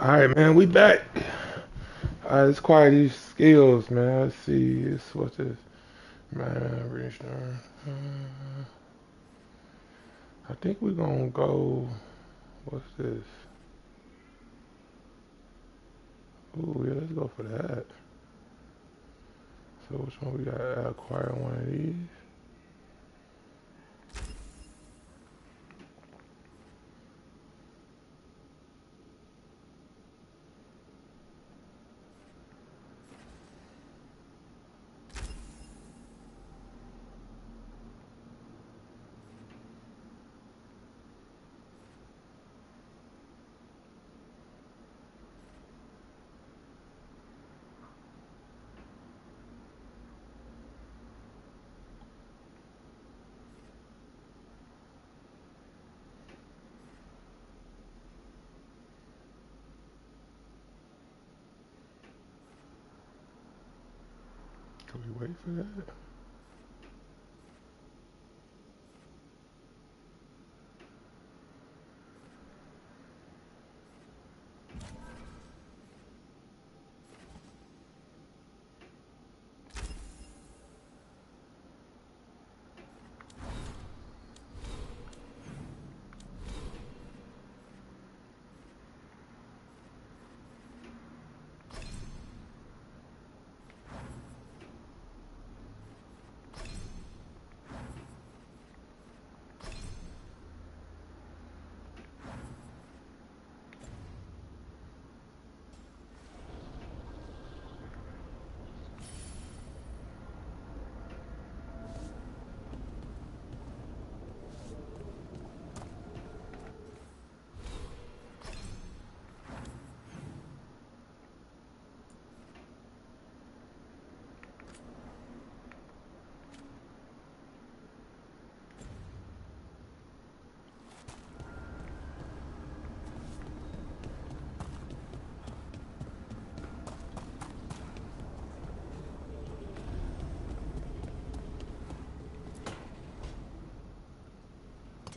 Alright, man, we back. Let's acquire these skills, man. Let's see. What's this? Man, I think we're gonna go. What's this? Ooh, yeah, let's go for that. So, which one we got? Acquire one of these. Can we wait for that?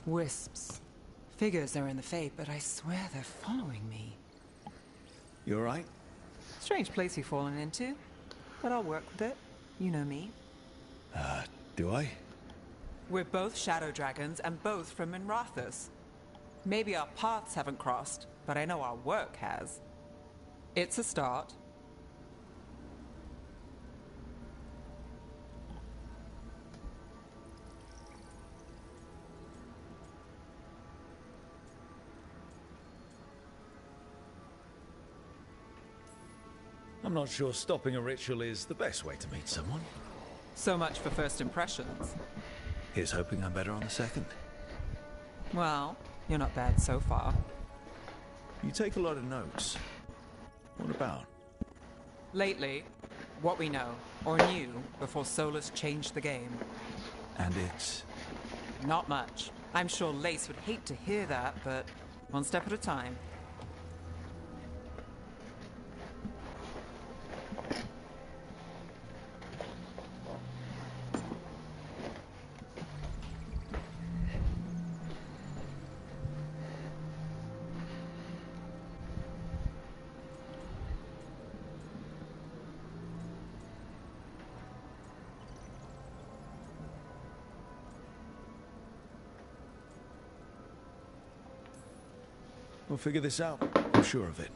Wisps. Figures are in the fate, but I swear they're following me. You alright? Strange place you've fallen into, but I'll work with it. You know me. Do I? We're both shadow dragons and both from Minrathous. Maybe our paths haven't crossed, but I know our work has. It's a start. I'm not sure stopping a ritual is the best way to meet someone. So much for first impressions. Here's hoping I'm better on the second. Well, you're not bad so far. You take a lot of notes. What about? Lately, what we know, or knew, before Solus changed the game. And it's... Not much. I'm sure Lace would hate to hear that, but one step at a time. We'll figure this out. I'm sure of it.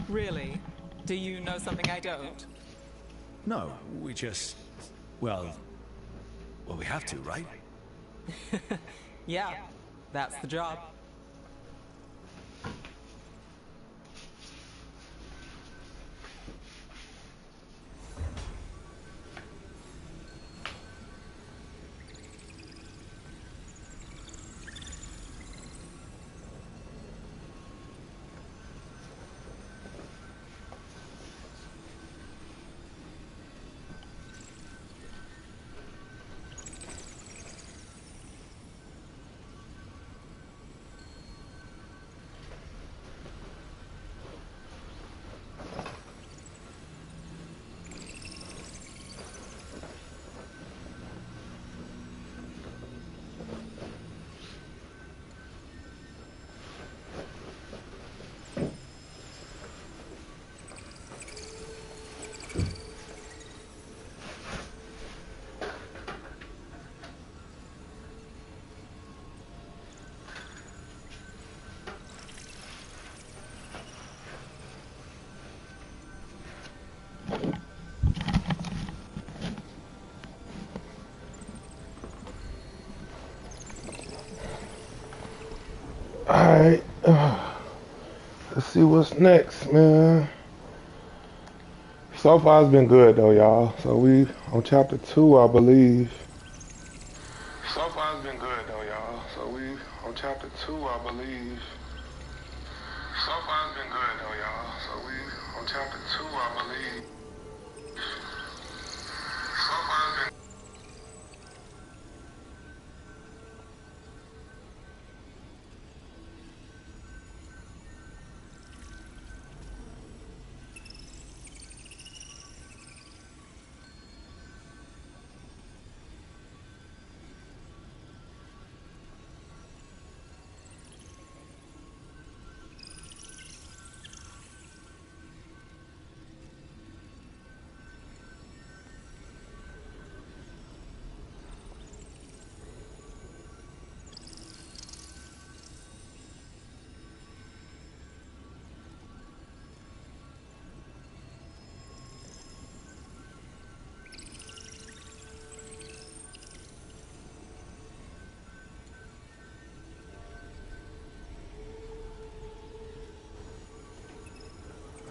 Really? Do you know something I don't? No, we just... Well, we have to, right? Yeah, that's the job. Alright. Let's see what's next, man. So far it's been good though, y'all. So we on chapter 2, I believe. So far it's been good though, y'all. So we on chapter 2, I believe. So far it's been good though, y'all. So we on chapter 2, I believe. So far it's been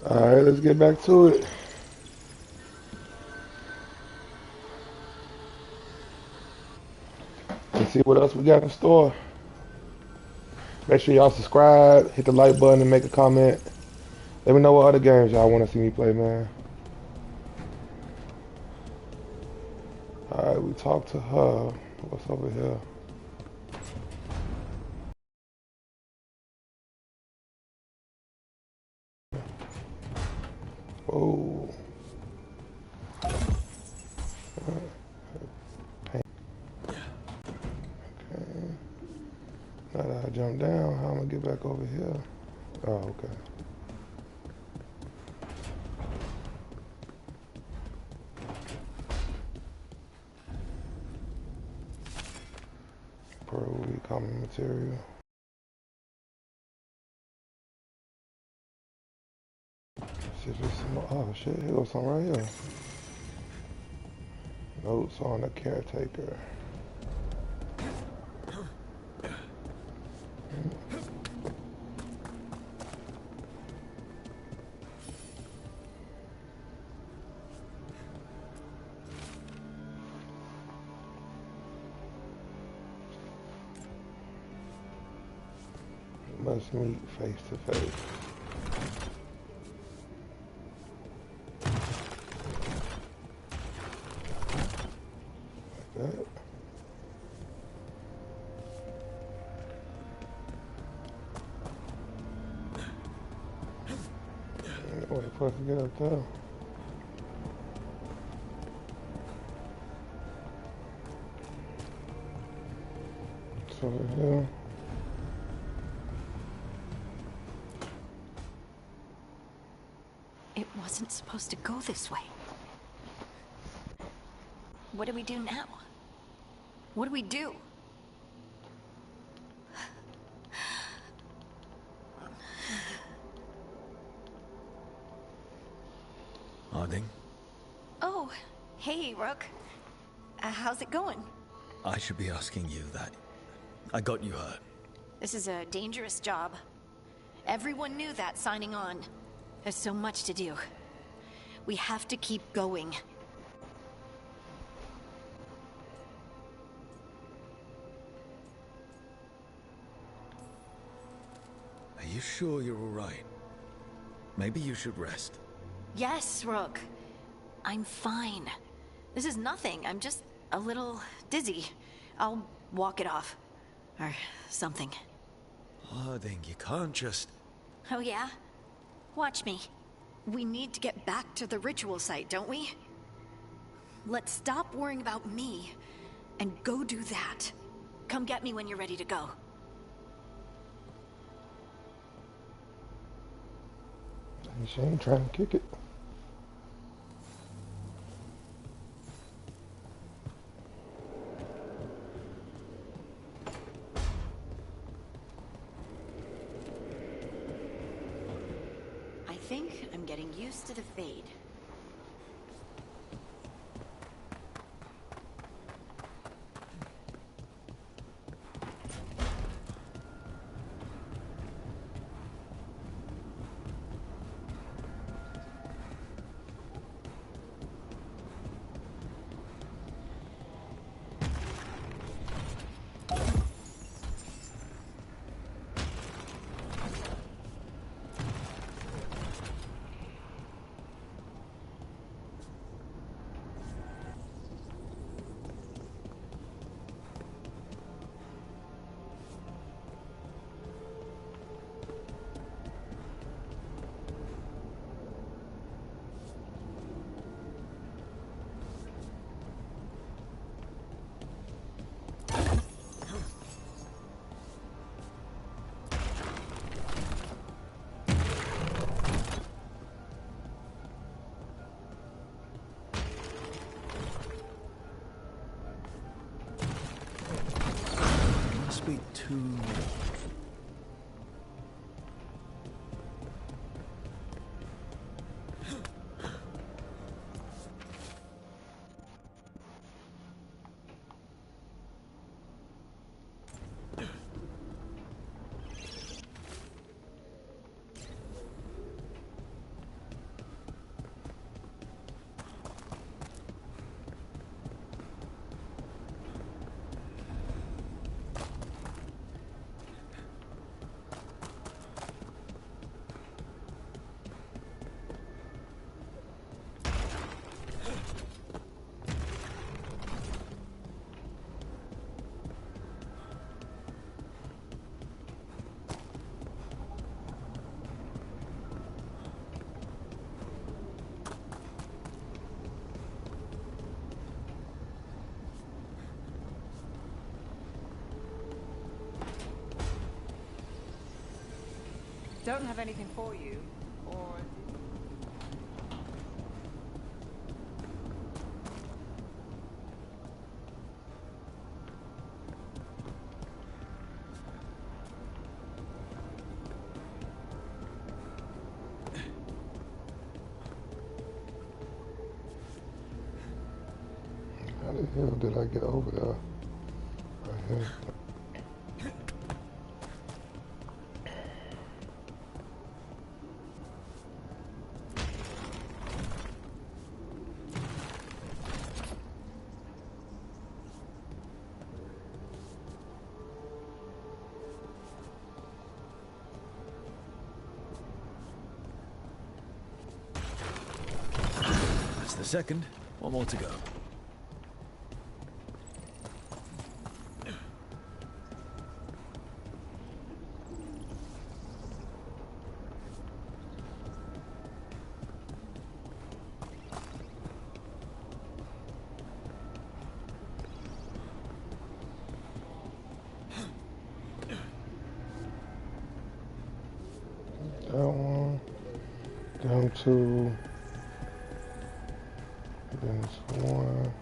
Alright, let's get back to it. Let's see what else we got in store. Make sure y'all subscribe, hit the like button, and make a comment. Let me know what other games y'all want to see me play, man. Alright, we talked to her. What's over here? Oh. Okay. Now that I jump down, how am I gonna get back over here? Oh, okay. Probably common material. Shit, oh shit, here goes something right here. Notes on the caretaker. Must meet face to face. Like that. What the fuck to get up there? It's over here. It wasn't supposed to go this way. What do we do now? What do we do? Harding, Oh, hey, Rook. How's it going? I should be asking you that. I got you hurt. This is a dangerous job. Everyone knew that signing on. There's so much to do. We have to keep going. Are you sure you're all right? Maybe you should rest. Yes, Rook. I'm fine. This is nothing. I'm just a little dizzy. I'll walk it off. Or something. Harding, you can't just... Oh, yeah? Watch me. We need to get back to the ritual site, don't we? Let's stop worrying about me and go do that. Come get me when you're ready to go. She ain't trying to kick it. I think I'm getting used to the fade. must be too... Don't have anything for you, or... How the hell did I get over there? Right here. That's the second. One more to go. That one. Them two. Then this one.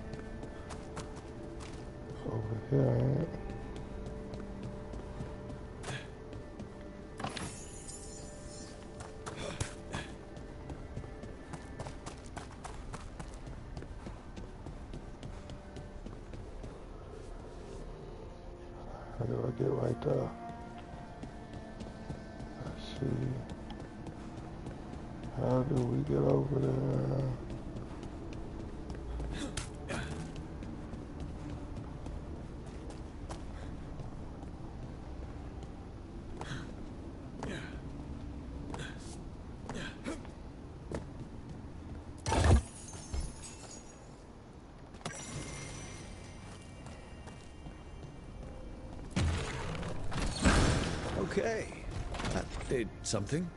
Over here, ain't it? How do I get right there? Let's see. How do we get over there? Okay. That did something.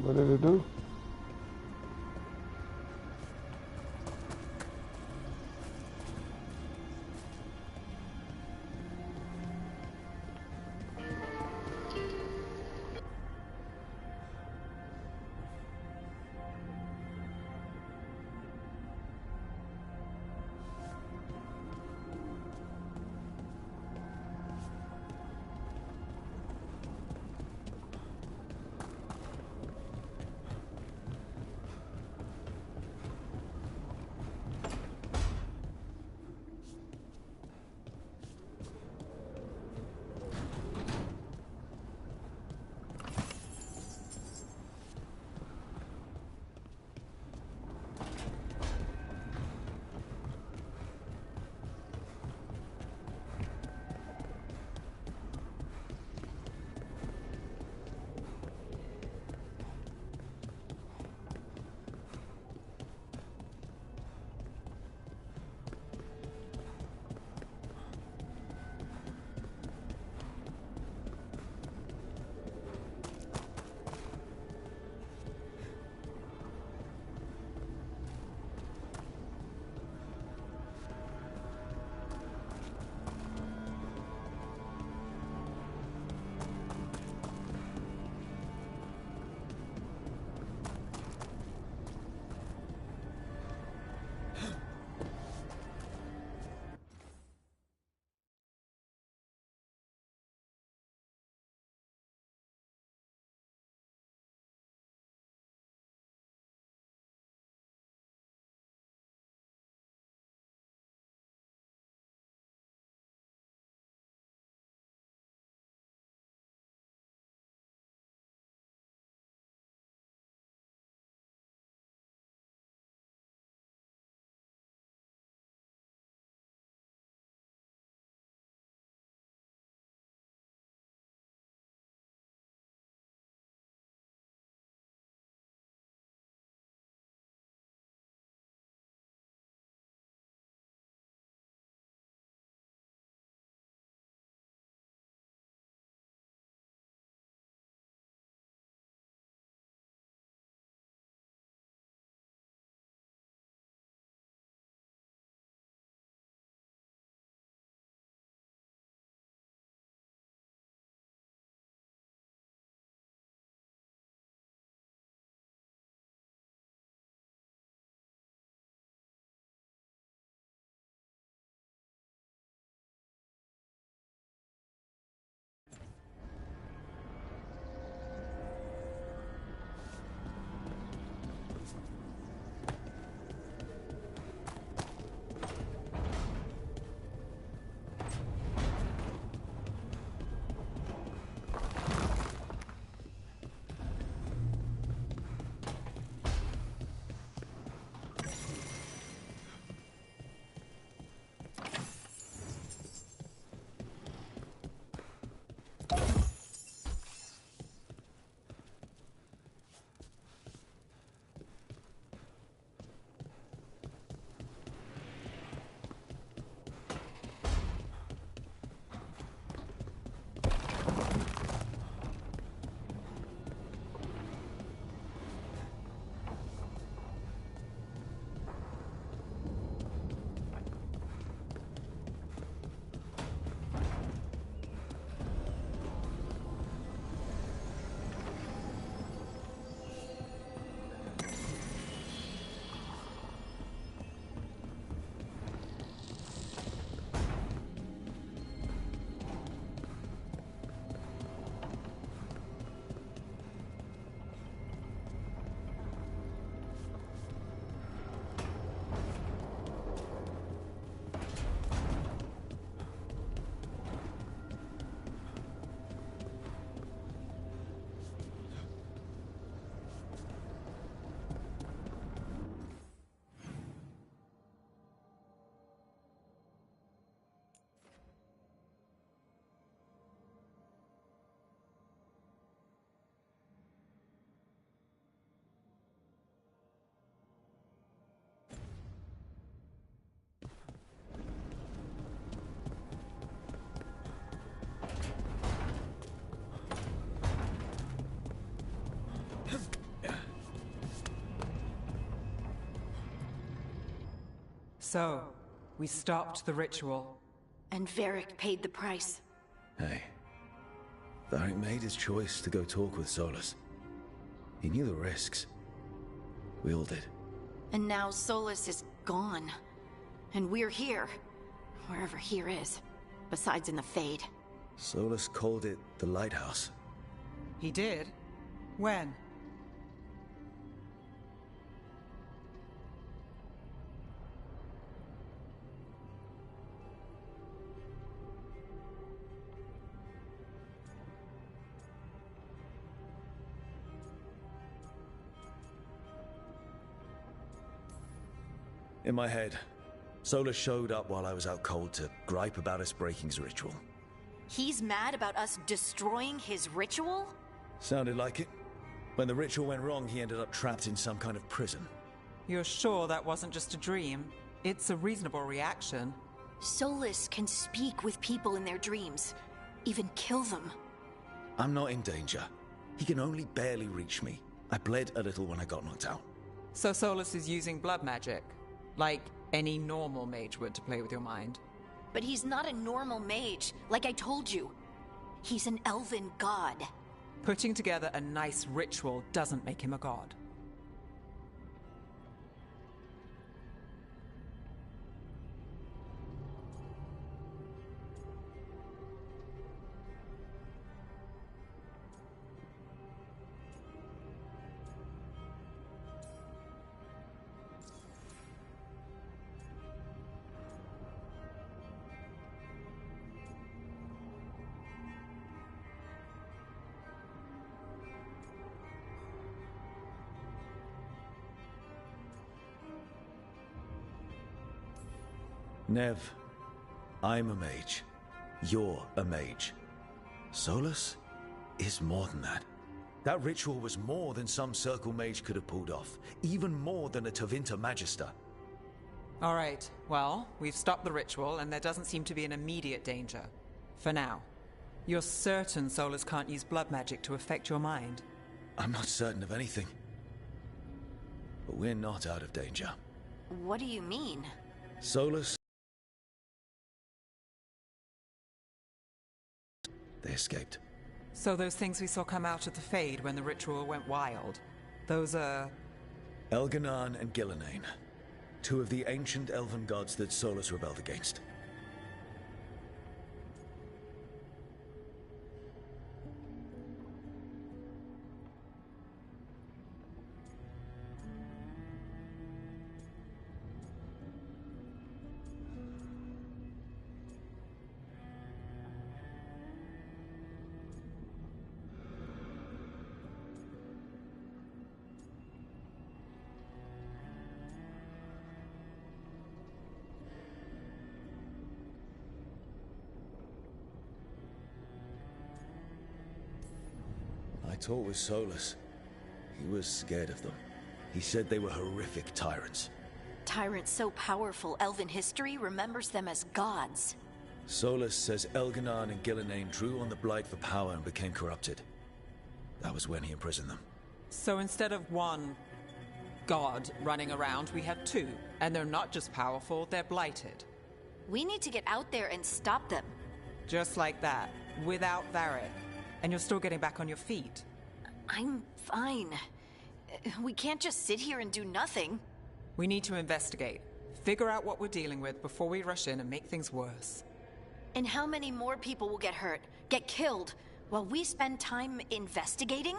What did it do? So, we stopped the ritual. And Varric paid the price. Hey. Varric made his choice to go talk with Solus. He knew the risks. We all did. And now Solus is gone. And we're here. Wherever here is. Besides in the Fade. Solus called it the Lighthouse. He did? When? In my head, Solus showed up while I was out cold to gripe about us breaking his ritual. He's mad about us destroying his ritual? Sounded like it. When the ritual went wrong, he ended up trapped in some kind of prison. You're sure that wasn't just a dream? It's a reasonable reaction. Solus can speak with people in their dreams. Even kill them. I'm not in danger. He can only barely reach me. I bled a little when I got knocked out. So Solus is using blood magic? Like any normal mage would to play with your mind? But he's not a normal mage, like I told you. He's an elven god. Putting together a nice ritual doesn't make him a god. Nev, I'm a mage. You're a mage. Solus is more than that. That ritual was more than some circle mage could have pulled off. Even more than a Tevinter Magister. Alright, well, we've stopped the ritual and there doesn't seem to be an immediate danger. For now. You're certain Solus can't use blood magic to affect your mind? I'm not certain of anything. But we're not out of danger. What do you mean? Solus... They escaped. So those things we saw come out of the Fade when the ritual went wild, those are... Elganan and Gillenane. Two of the ancient elven gods that Solus rebelled against. I talked with Solus. He was scared of them. He said they were horrific tyrants. Tyrants so powerful, elven history remembers them as gods. Solus says Elganan and Gillenane drew on the Blight for power and became corrupted. That was when he imprisoned them. So instead of one god running around, we have two. And they're not just powerful, they're blighted. We need to get out there and stop them. Just like that, without Varric. And you're still getting back on your feet. I'm fine. We can't just sit here and do nothing. We need to investigate. Figure out what we're dealing with before we rush in and make things worse. And how many more people will get hurt, get killed, while we spend time investigating?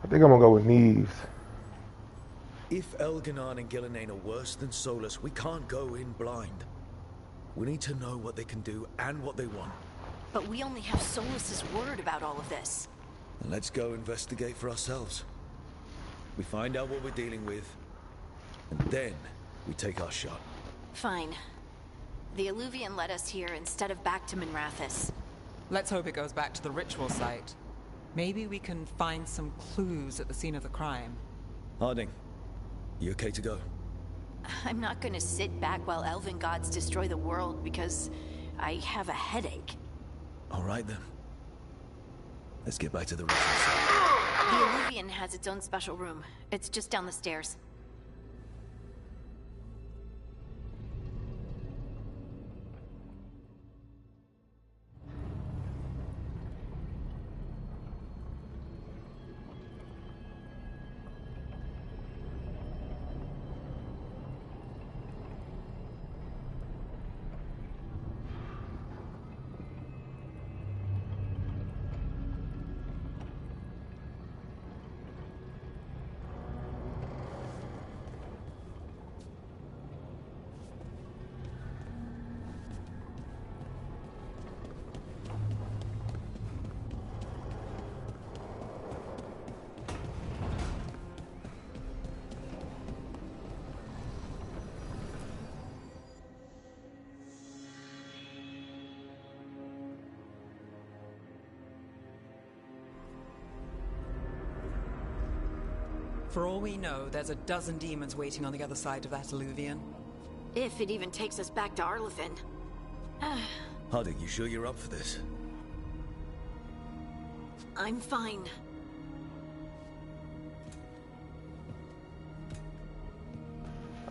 I think I'm gonna go with Neves. If Elganan and Gillenane are worse than Solus, we can't go in blind. We need to know what they can do and what they want. But we only have Solus's word about all of this. And let's go investigate for ourselves. We find out what we're dealing with, and then we take our shot. Fine. The Alluvian led us here instead of back to Minrathous. Let's hope it goes back to the ritual site. Maybe we can find some clues at the scene of the crime. Harding, you okay to go? I'm not gonna sit back while elven gods destroy the world because I have a headache. All right then. Let's get back to the ritual site. The Illuvian has its own special room. It's just down the stairs. For all we know, there's a dozen demons waiting on the other side of that Illuvian. If it even takes us back to Arlithin. Harding, you sure you're up for this? I'm fine.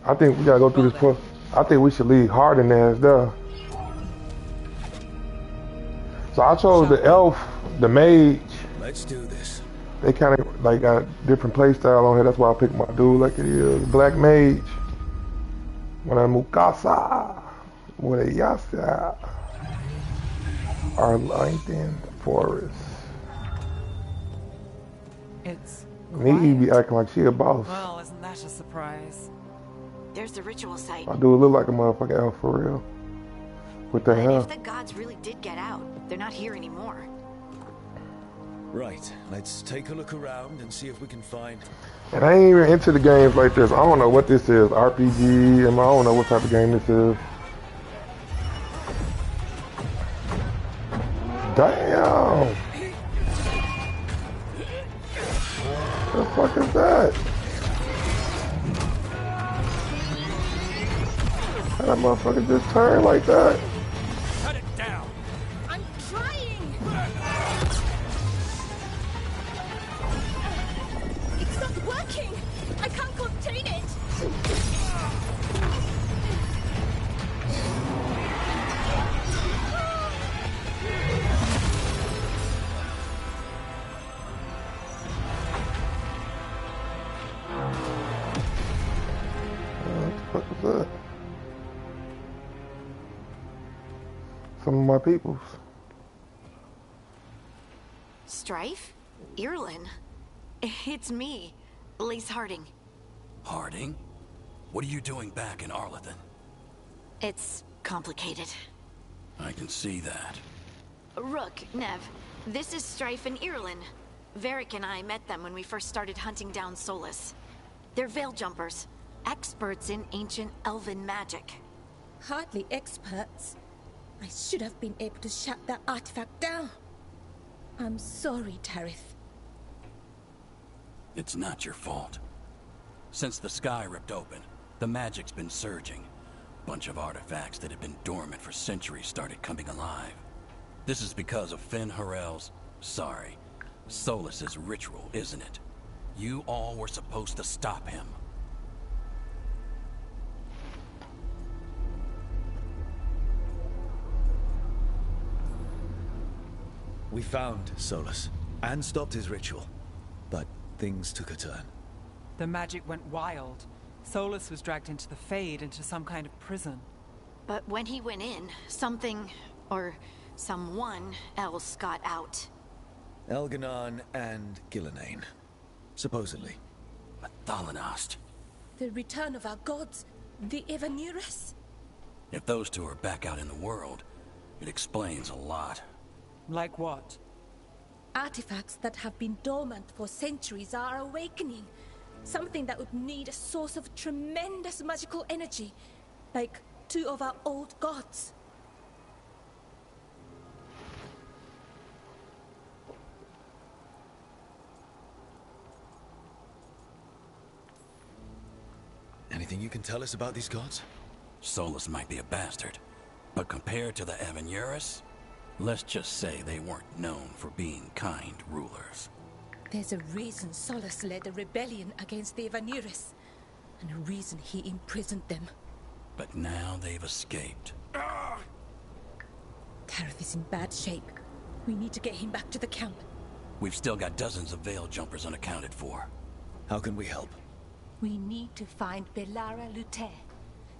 I think we gotta go through this first. I think we should leave Harding as there. So I chose the elf, the mage. Let's do this. They kind of like got a different play style on here. That's why I picked my dude like it is. Black mage. When I Mukasa. When I Yasa. Arlington Forest. It's Me be quiet. acting like she a boss. Well, isn't that a surprise? There's the ritual site. My dude look like a motherfucking elf for real. With the But hair. if the gods really did get out, they're not here anymore. Right, let's take a look around and see if we can find... And I ain't even into the games like this. I don't know what this is. RPG, I don't know what type of game this is. Damn! What the fuck is that? How that motherfucker just turn like that? Cut it down! I'm trying! It's not working! I can't contain it! What the fuck was that? Some of my peoples. Strife? Irlin? It's me, Lace Harding. Harding? What are you doing back in Arlithin? It's complicated. I can see that. Rook, Nev, this is Strife and Irlin. Varric and I met them when we first started hunting down Solus. They're veil jumpers, experts in ancient elven magic. Hardly experts. I should have been able to shut that artifact down. I'm sorry, Tarith. It's not your fault. Since the sky ripped open, the magic's been surging. Bunch of artifacts that had been dormant for centuries started coming alive. This is because of Finn Harel's... sorry, Solus's ritual, isn't it? You all were supposed to stop him. We found Solus and stopped his ritual, but things took a turn. The magic went wild. Solus was dragged into the Fade, into some kind of prison. But when he went in, something, or someone else got out. Elganon and Gillenane, supposedly. Thalanost. The return of our gods, the Evanurus. If those two are back out in the world, it explains a lot. Like what? Artifacts that have been dormant for centuries are awakening. Something that would need a source of tremendous magical energy, like two of our old gods. Anything you can tell us about these gods? Solus might be a bastard, but compared to the Avenurus, let's just say they weren't known for being kind rulers. There's a reason Solus led a rebellion against the Avenurus, and a reason he imprisoned them. But now they've escaped. Kareth is in bad shape. We need to get him back to the camp. We've still got dozens of Veil Jumpers unaccounted for. How can we help? We need to find Belara Luther.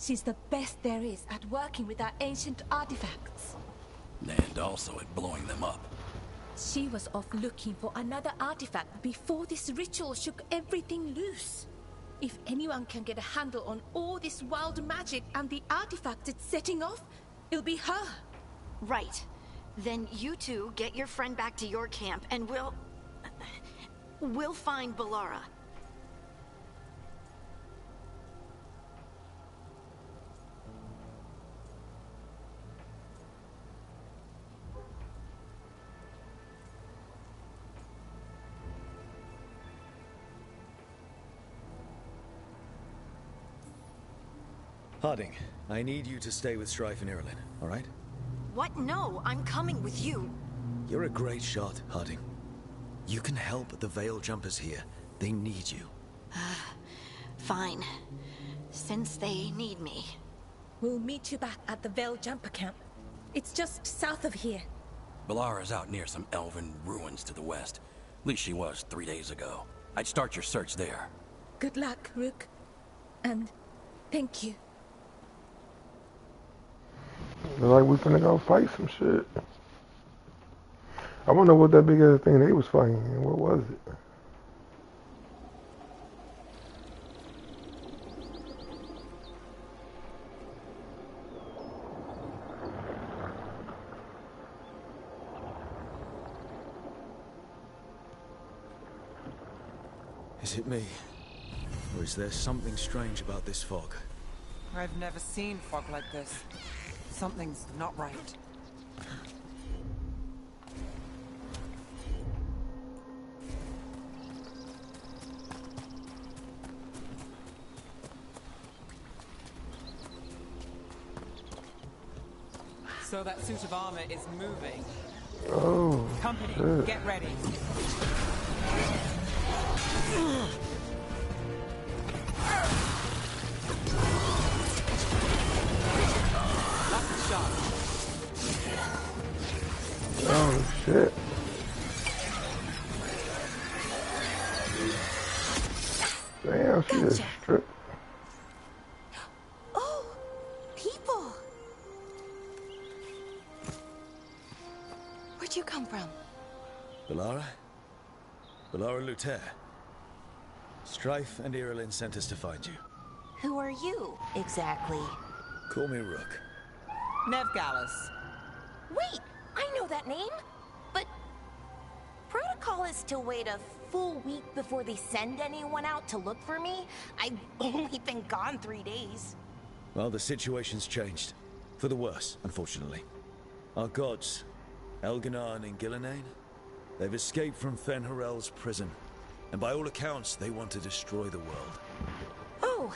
She's the best there is at working with our ancient artifacts. And also at blowing them up. She was off looking for another artifact before this ritual shook everything loose. If anyone can get a handle on all this wild magic and the artifacts it's setting off, it'll be her. Right. Then you two get your friend back to your camp and we'll find Belara. Harding, I need you to stay with Strife and Irulan, all right? What? No, I'm coming with you. You're a great shot, Harding. You can help the Veil Jumpers here. They need you. Fine. Since they need me. We'll meet you back at the Veil Jumper camp. It's just south of here. Belara's out near some elven ruins to the west. At least she was 3 days ago. I'd start your search there. Good luck, Rook. And thank you. Look like we finna go fight some shit. I wonder what that big ass thing they was fighting. What was it? Is it me? Or is there something strange about this fog? I've never seen fog like this. Something's not right. So that suit of armor is moving. Oh. Company, shit. get ready. Oh shit. Damn, she just stripped. Oh, people! Where'd you come from? Belara? Belara Luther. Strife and Irulan sent us to find you. Who are you, exactly? Call me Rook. Nev Gallus. Wait, I know that name. But protocol is to wait a full week before they send anyone out to look for me. I've only been gone 3 days. Well, the situation's changed. For the worse, unfortunately. Our gods, Elganan and Gillenane, they've escaped from Fen'Harel's prison. And by all accounts, they want to destroy the world. Oh,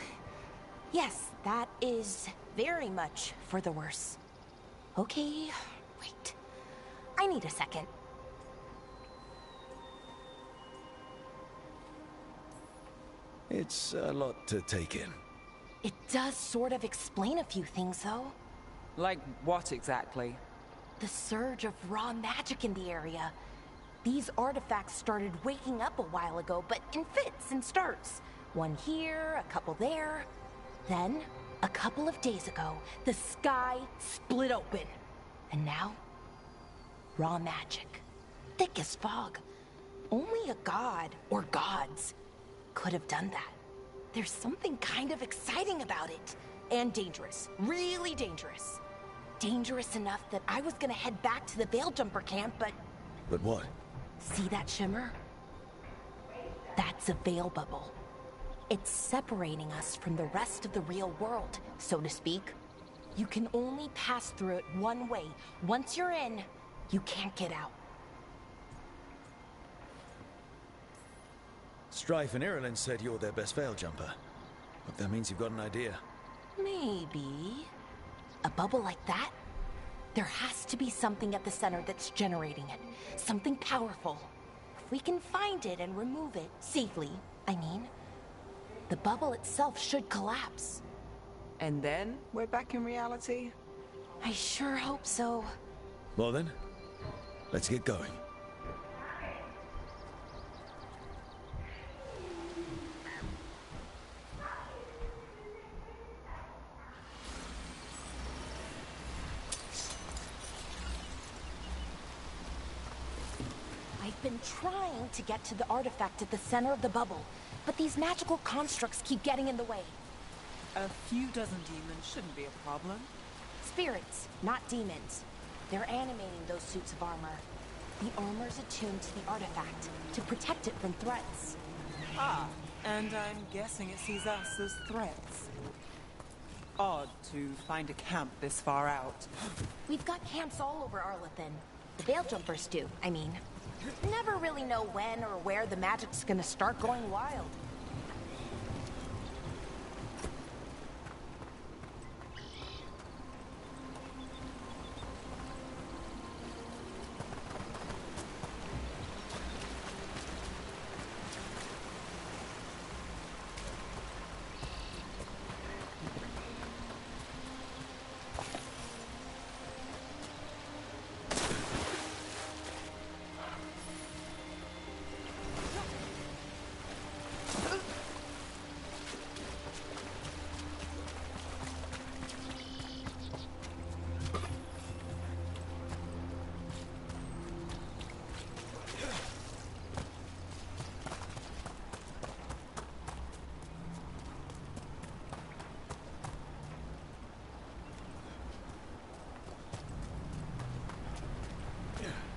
yes, that is very much for the worse. Okay, wait. I need a second. It's a lot to take in. It does sort of explain a few things, though. Like what exactly? The surge of raw magic in the area. These artifacts started waking up a while ago, but in fits and starts. One here, a couple there. Then, a couple of days ago, the sky split open. And now, raw magic. Thick as fog. Only a god, or gods, could have done that. There's something kind of exciting about it. And dangerous. Really dangerous. Dangerous enough that I was gonna head back to the Veil Jumper camp, but... But what? See that shimmer? That's a veil bubble. It's separating us from the rest of the real world, so to speak. You can only pass through it one way. Once you're in, you can't get out. Strife and Irulan said you're their best Veil Jumper. Hope that means you've got an idea. Maybe. A bubble like that? There has to be something at the center that's generating it. Something powerful. If we can find it and remove it, safely, I mean, the bubble itself should collapse. And then we're back in reality? I sure hope so. Well then, let's get going. I've been trying to get to the artifact at the center of the bubble, but these magical constructs keep getting in the way. A few dozen demons shouldn't be a problem. Spirits, not demons. They're animating those suits of armor. The armor's attuned to the artifact to protect it from threats. Ah, and I'm guessing it sees us as threats. Odd to find a camp this far out. We've got camps all over Arlethan. The Veil Jumpers do, I mean. Never really know when or where the magic's gonna start going wild.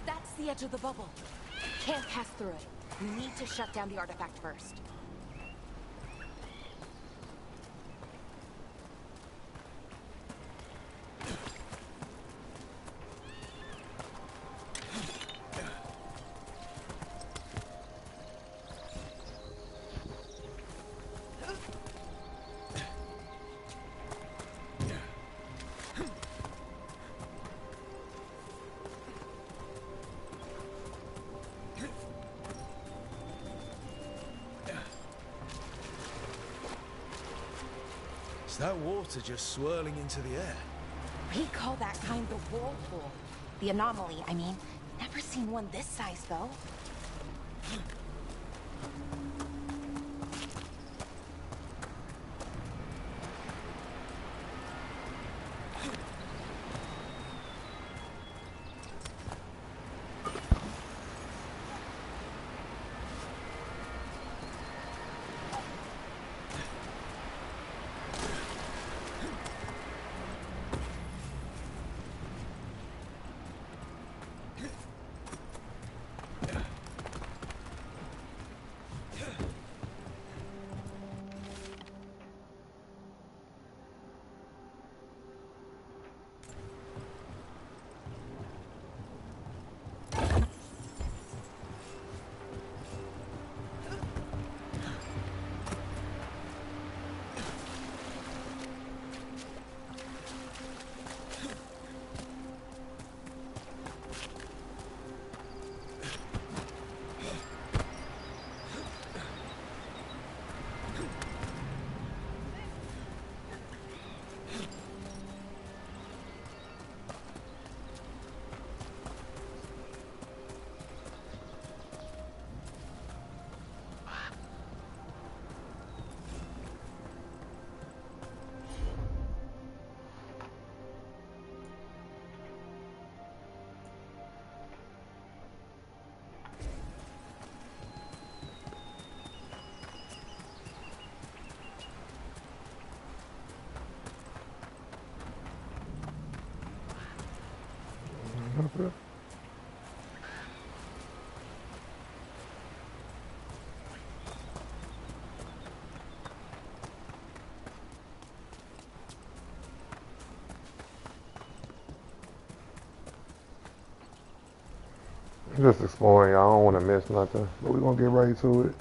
That's the edge of the bubble. Can't pass through it. We need to shut down the artifact first. Is that water just swirling into the air? We call that kind the whirlpool. The anomaly, I mean. Never seen one this size, though. Just exploring, y'all. I don't want to miss nothing, but we're gonna get right to it.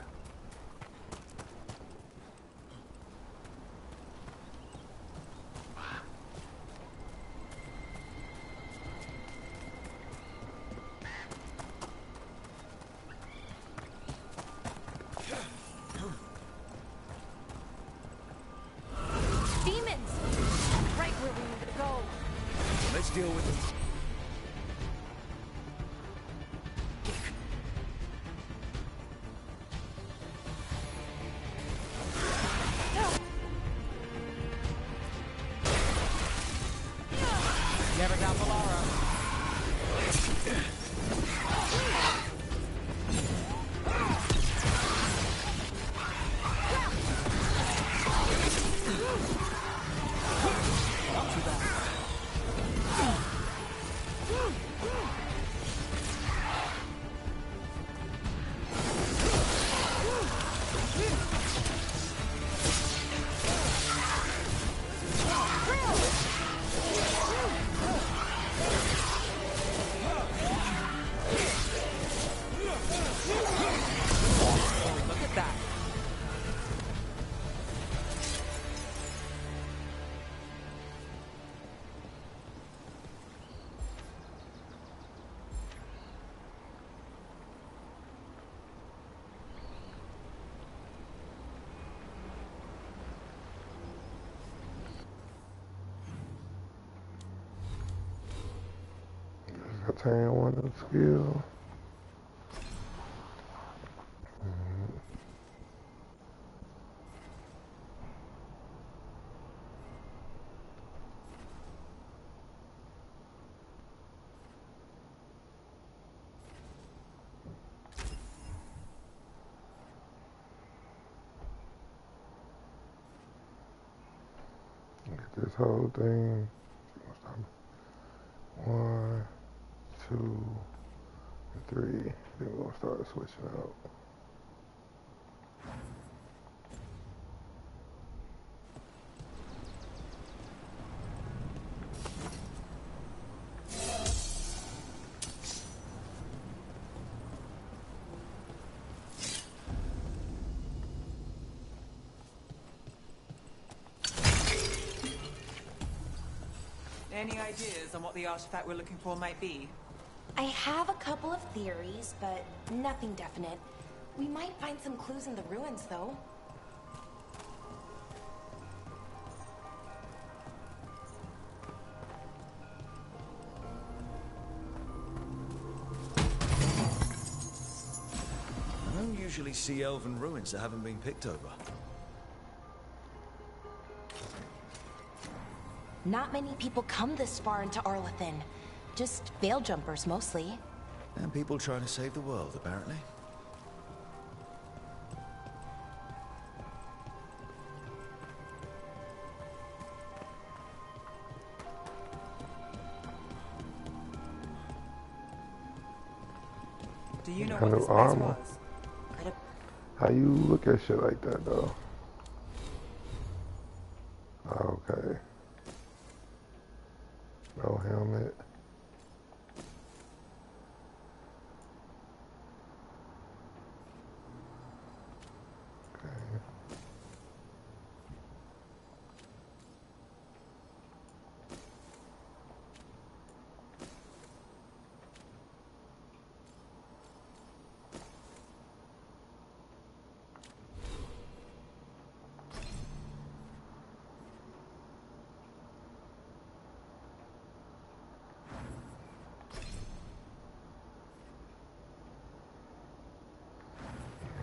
deal with it. Never down the Laura. Not too bad. Oh, look at that. Attain one of the skills. Get this whole thing. 1, 2, and 3. Then we're gonna start switching out. Any ideas on what the artifact we're looking for might be? I have a couple of theories, but nothing definite. We might find some clues in the ruins, though. I don't usually see elven ruins that haven't been picked over. Not many people come this far into Arlathan. Just veil jumpers, mostly. And people trying to save the world, apparently. Do you know Kind what of this place armor. was? How you look at shit like that, though? Okay. No helmet. Okay.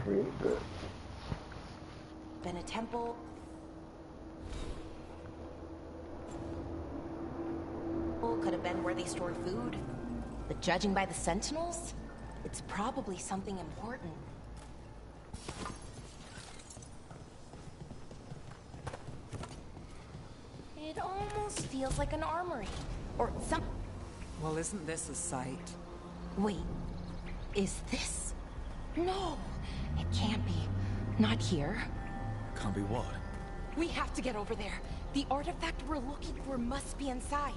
Read that. Been a temple. Could have been where they stored food. But judging by the sentinels, it's probably something important. It almost feels like an armory. Or some... Well, isn't this a sight? Wait. Is this... No! It can't be. Not here. Can't be what? We have to get over there. The artifact we're looking for must be inside.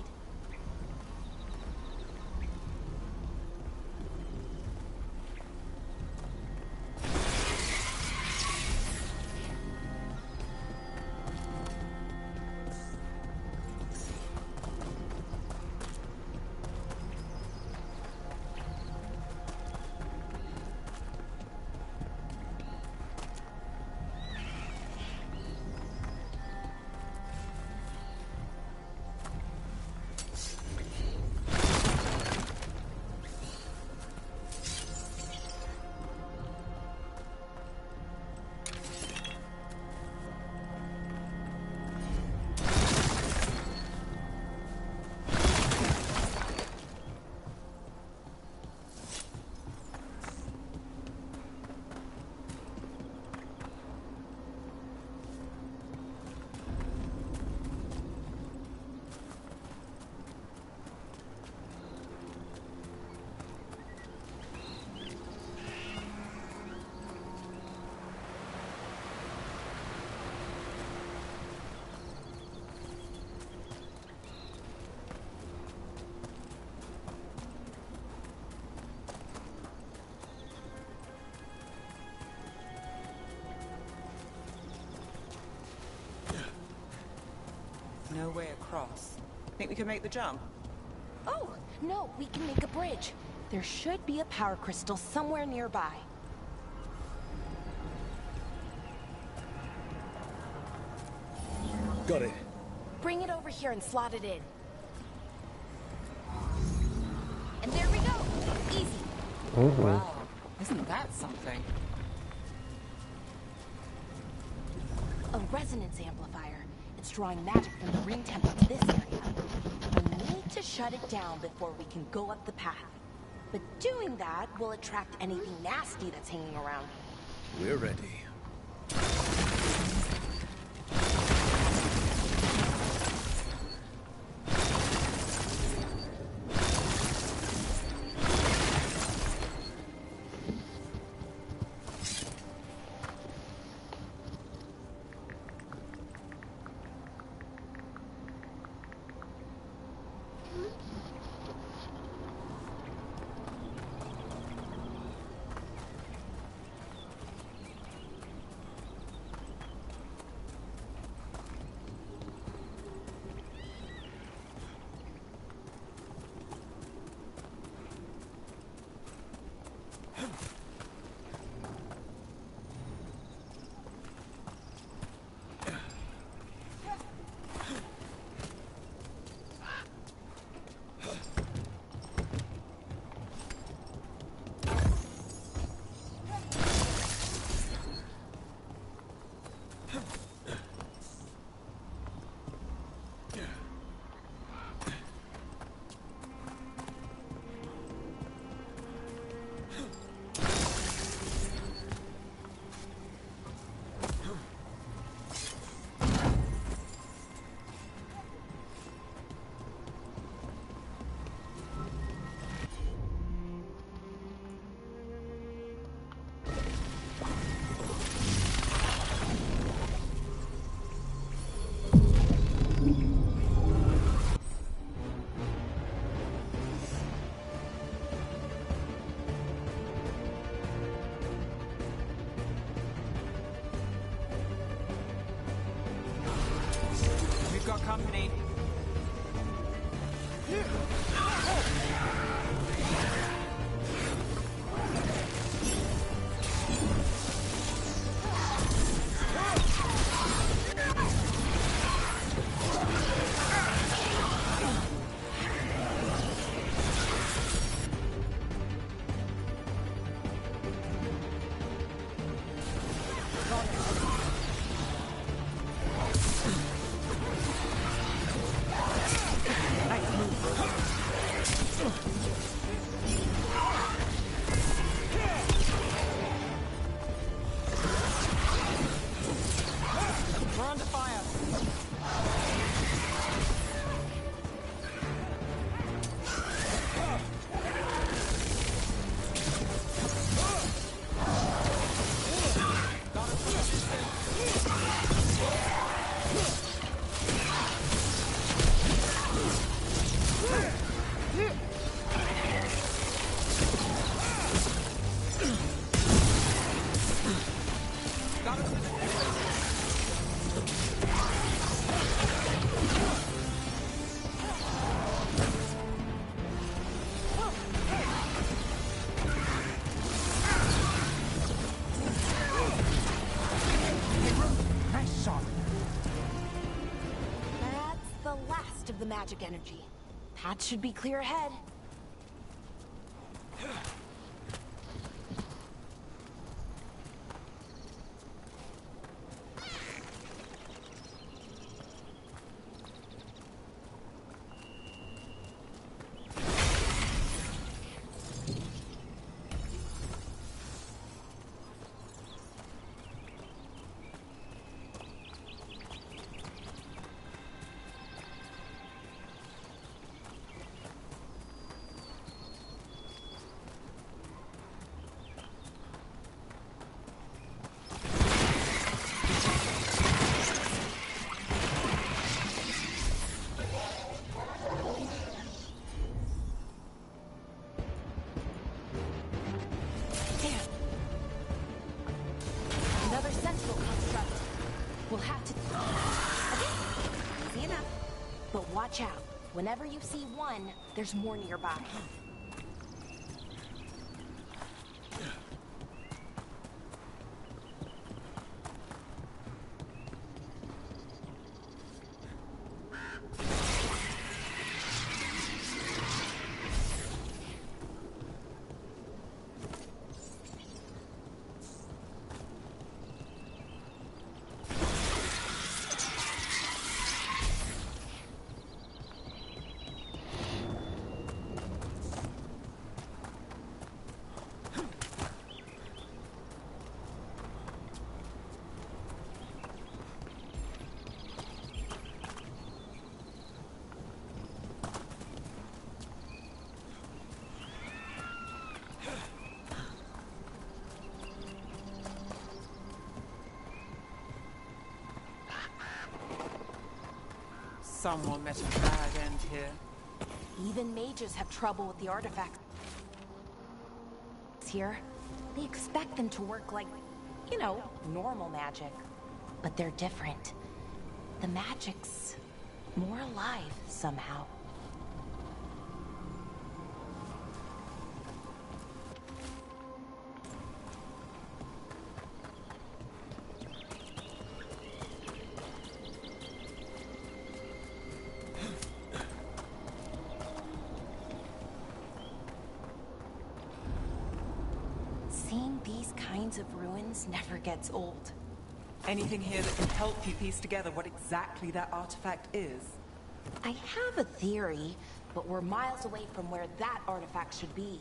No way across. Think we can make the jump? Oh, no, we can make a bridge. There should be a power crystal somewhere nearby. Got it. Bring it over here and slot it in. And there we go. Easy. Wow, isn't that something? A resonance amplifier. It's drawing magic from the ring temple to this area. We need to shut it down before we can go up the path. But doing that will attract anything nasty that's hanging around. We're ready. Got company. The magic energy. Path should be clear ahead. We'll have to... Okay, easy enough. But watch out. Whenever you see one, there's more nearby. Someone met a bad end here. Even mages have trouble with the artifacts here. They expect them to work like, you know, normal magic. But they're different. The magic's more alive somehow. Seeing these kinds of ruins never gets old. Anything here that can help you piece together what exactly that artifact is? I have a theory, but we're miles away from where that artifact should be.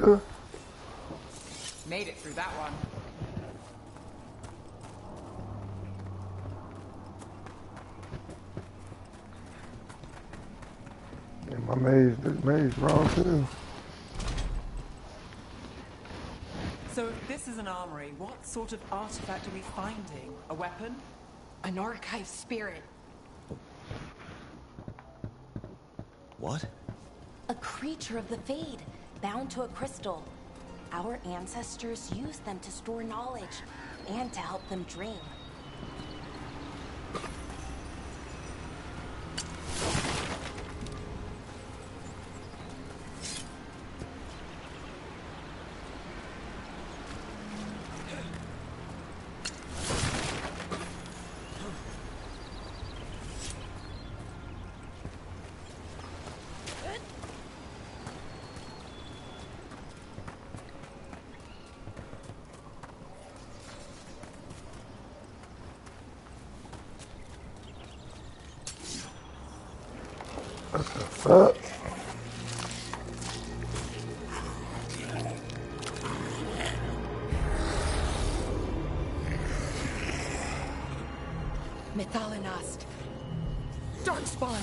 good? Made it through that one. And my maze wrong too. So if this is an armory, what sort of artifact are we finding? A weapon? An archive spirit. What? A creature of the Fade, bound to a crystal. Our ancestors used them to store knowledge and to help them dream. Fuck. Methalinast. Darkspawn.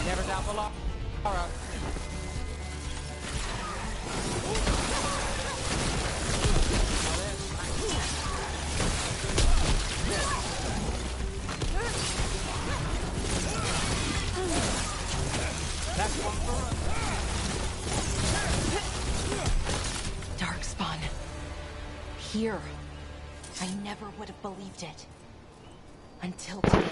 Never doubt the Lara. Darkspawn. Here. I never would have believed it. Until today.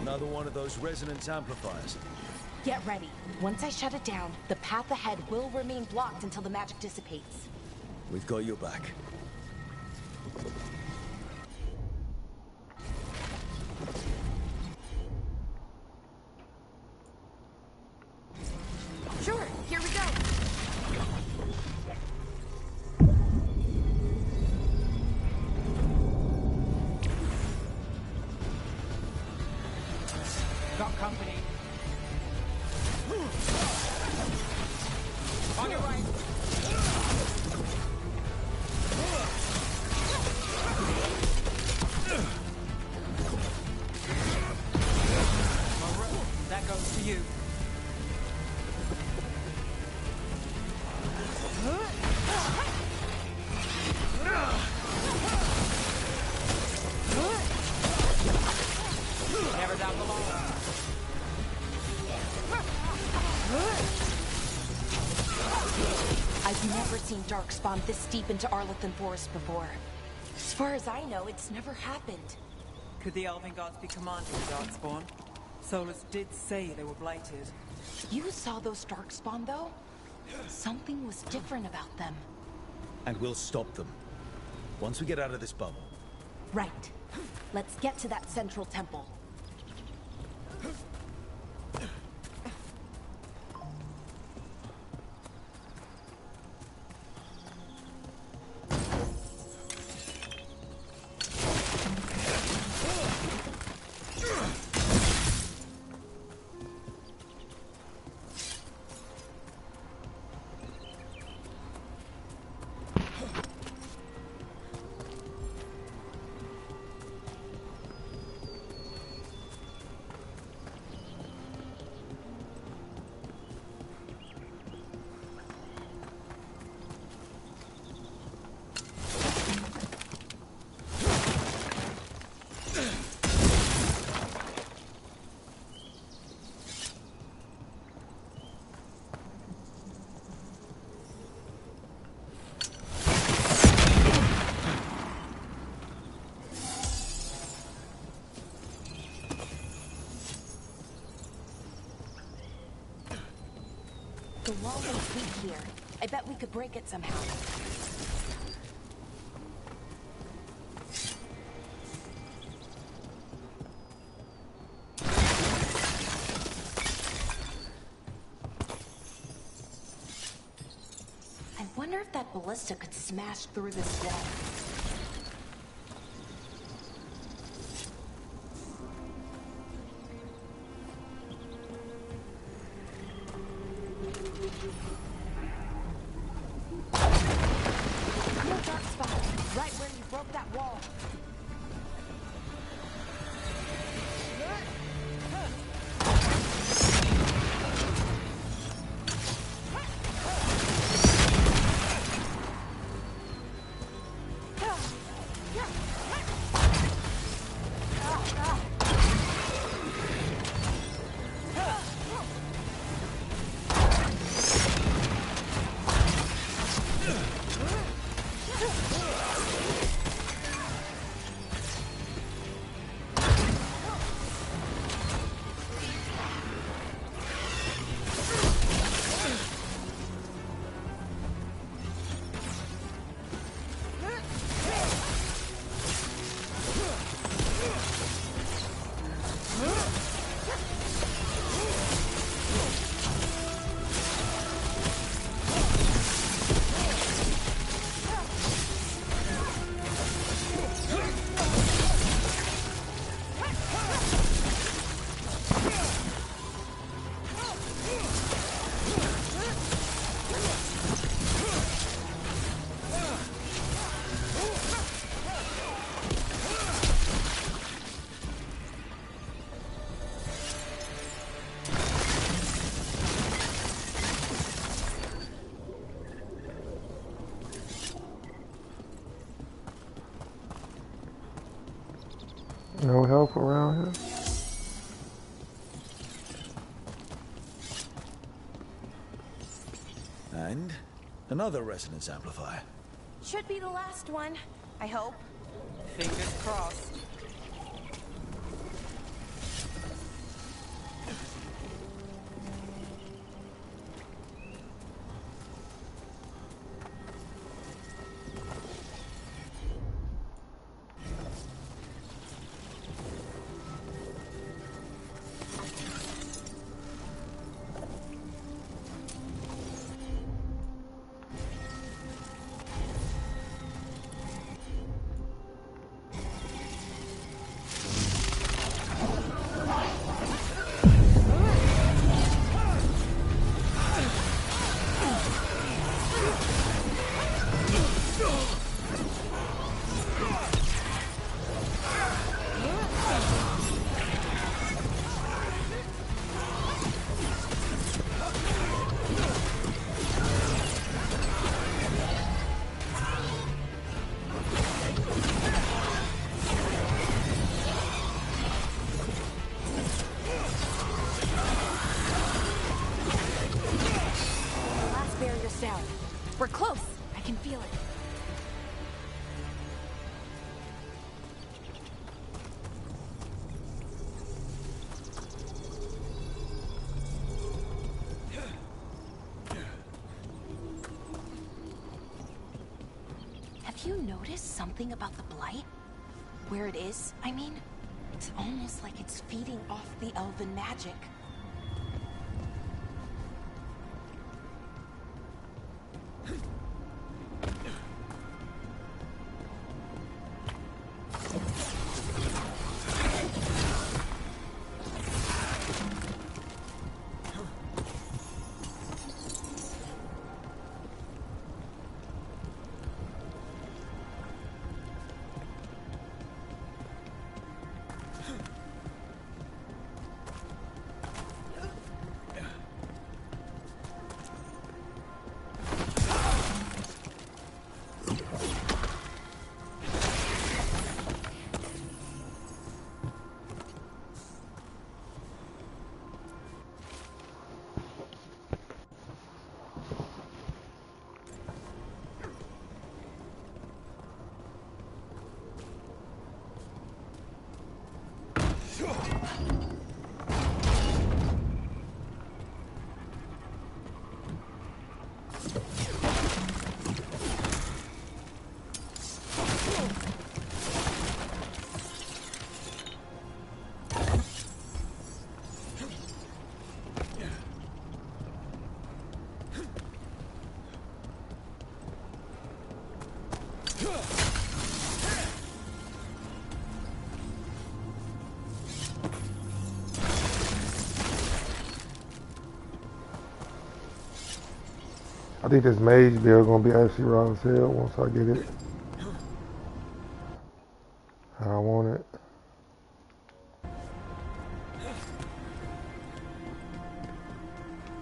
Another one of those resonance amplifiers. Get ready. Once I shut it down, the path ahead will remain blocked until the magic dissipates. We've got your back. Sure, here we go. Got company. On your right. That goes to you. Never down the line. I've never seen Darkspawn this deep into Arlethan Forest before. As far as I know, it's never happened. Could the Elven gods be commanding the Darkspawn? Solus did say they were blighted. You saw those Darkspawn, though? Something was different about them. And we'll stop them. Once we get out of this bubble. Right. Let's get to that central temple. The wall is weak here. I bet we could break it somehow. I wonder if that ballista could smash through this wall. No help around here? And another resonance amplifier. Should be the last one, I hope. Fingers crossed. We're close. I can feel it. Have you noticed something about the blight? Where it is, I mean? It's almost like it's feeding off the elven magic. I think this mage build gonna be actually raw as hell once I get it how I want it.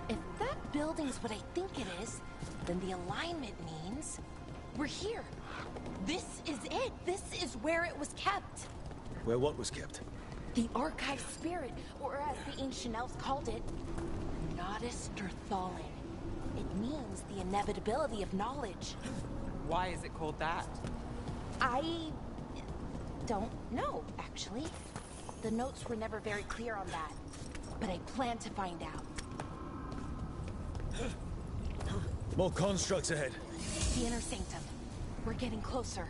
If that building's what I think it is, then the alignment means we're here. This is it. This is where it was kept. Where what was kept? The archive spirit, or as the ancient elves called it, Nodus Terthalin. It means the inevitability of knowledge. Why is it called that? I don't know, actually. The notes were never very clear on that, but I plan to find out. More constructs ahead. The inner sanctum. We're getting closer.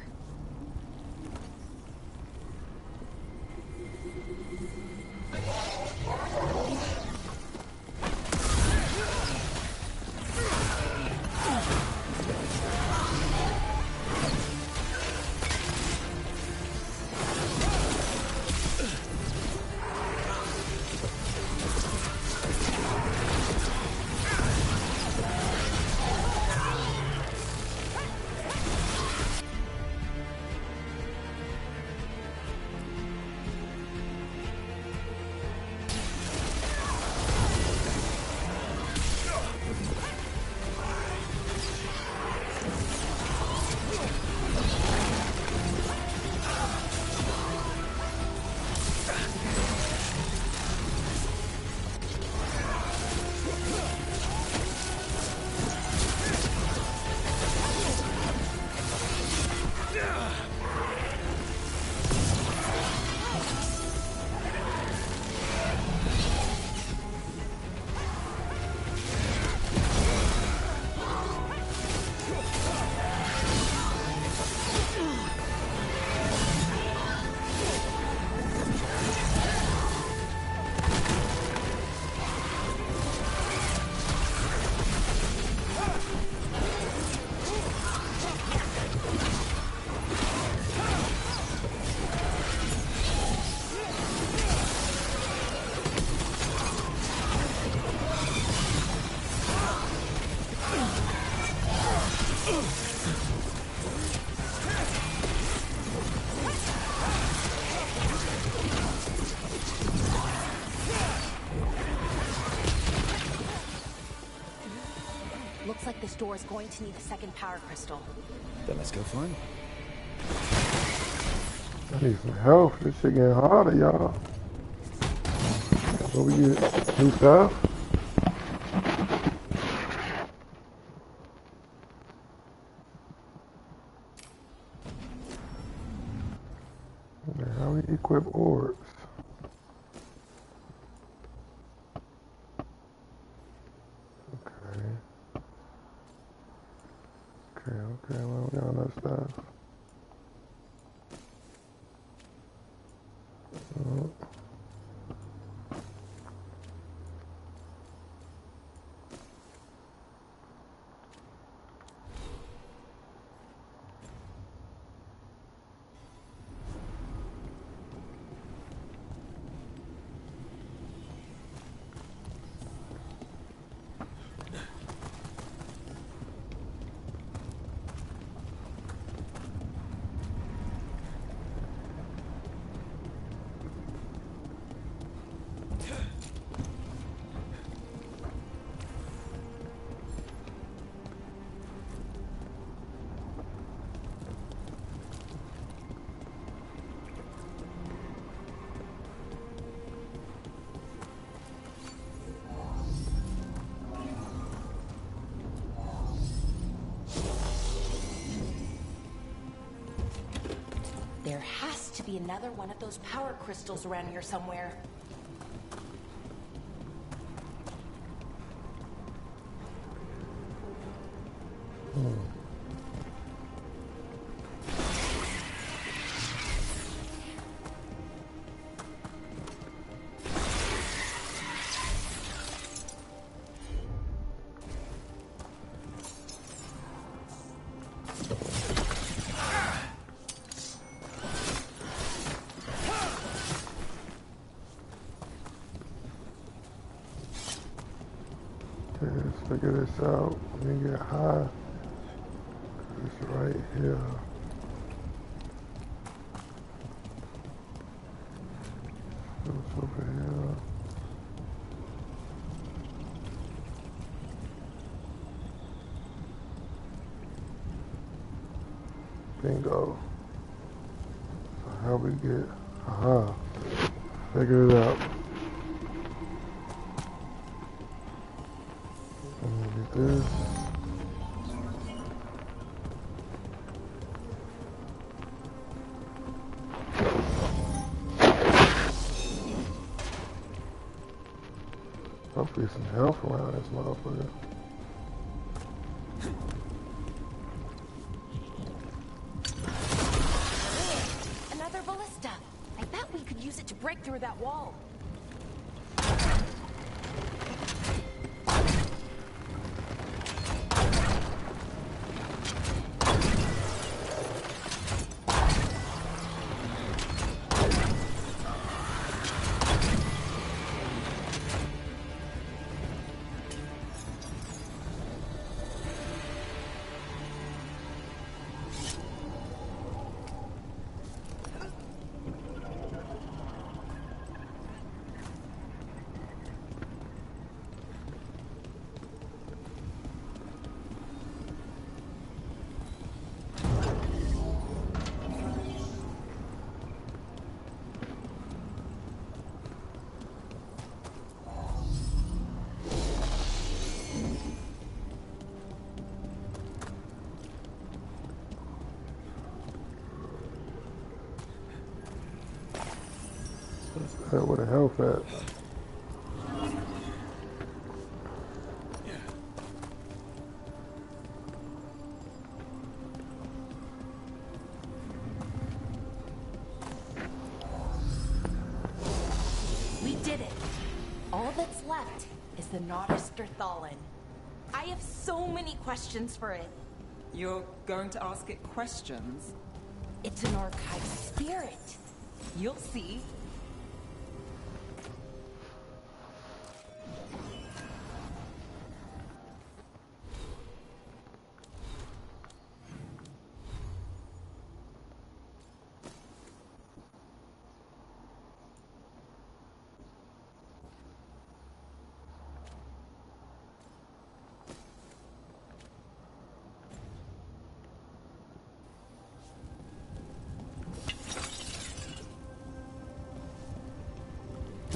Looks like this door is going to need a second power crystal. Then let's go find one. I need some help. This shit getting harder, y'all. So we get new stuff. Okay, how we equip orbs? Okay, well, we got enough stuff. Oh. There has to be another one of those power crystals around here somewhere. Okay, let's figure this out. Let me get high. It's right here. It's over here. Bingo. So how we get, figure it out. I'm gonna get this. Hopefully some health around this motherfucker. Another ballista. I bet we could use it to break through that wall. Where the health at? We did it. All that's left is the Naughtister Thallen. I have so many questions for it. You're going to ask it questions? It's an archive spirit. You'll see.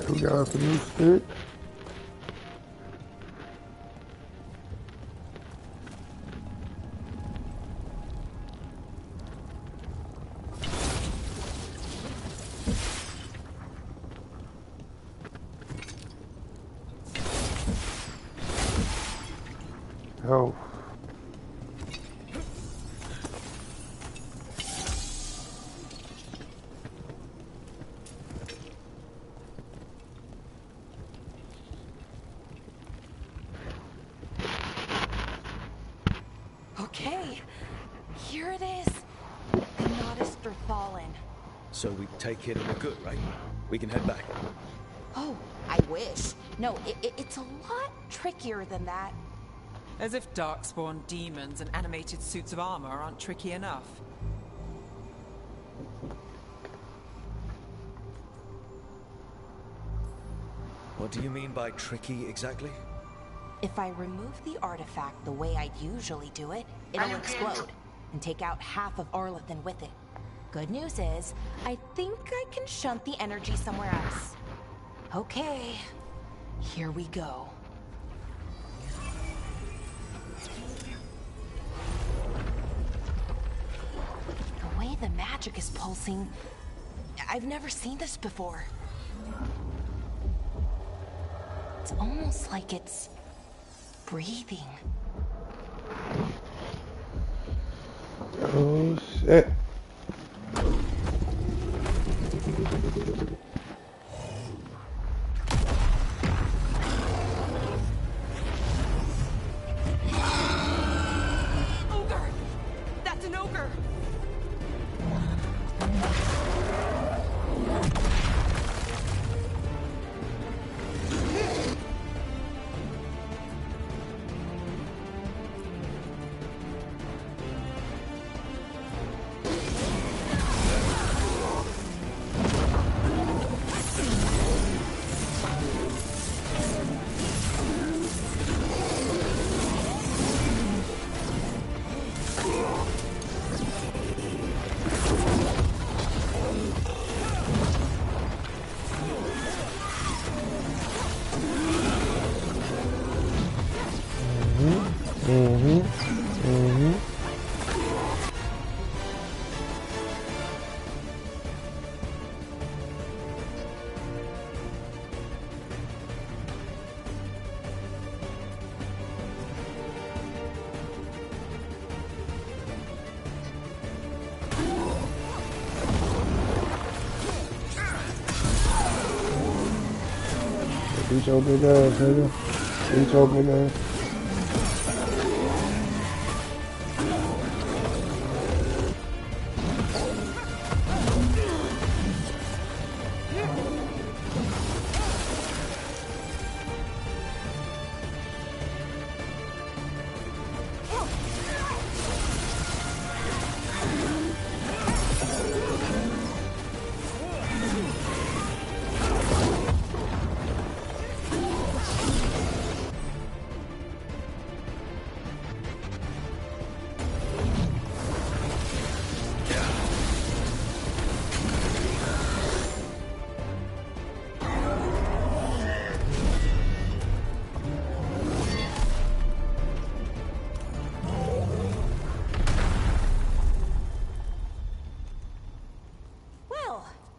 We got us a new stick. Health. Okay, here it is. The Naughtister Thallen. So we take it and we're good, right? We can head back. Oh, I wish. No, it's a lot trickier than that. As if darkspawn demons and animated suits of armor aren't tricky enough. What do you mean by tricky exactly? If I remove the artifact the way I'd usually do it, it'll explode and take out half of Arlethan with it. Good news is, I think I can shunt the energy somewhere else. Okay, here we go. The way the magic is pulsing, I've never seen this before. It's almost like it's breathing. Oh shit. Ogre! That's an ogre! Eat your big ass, nigga. Eat your big ass.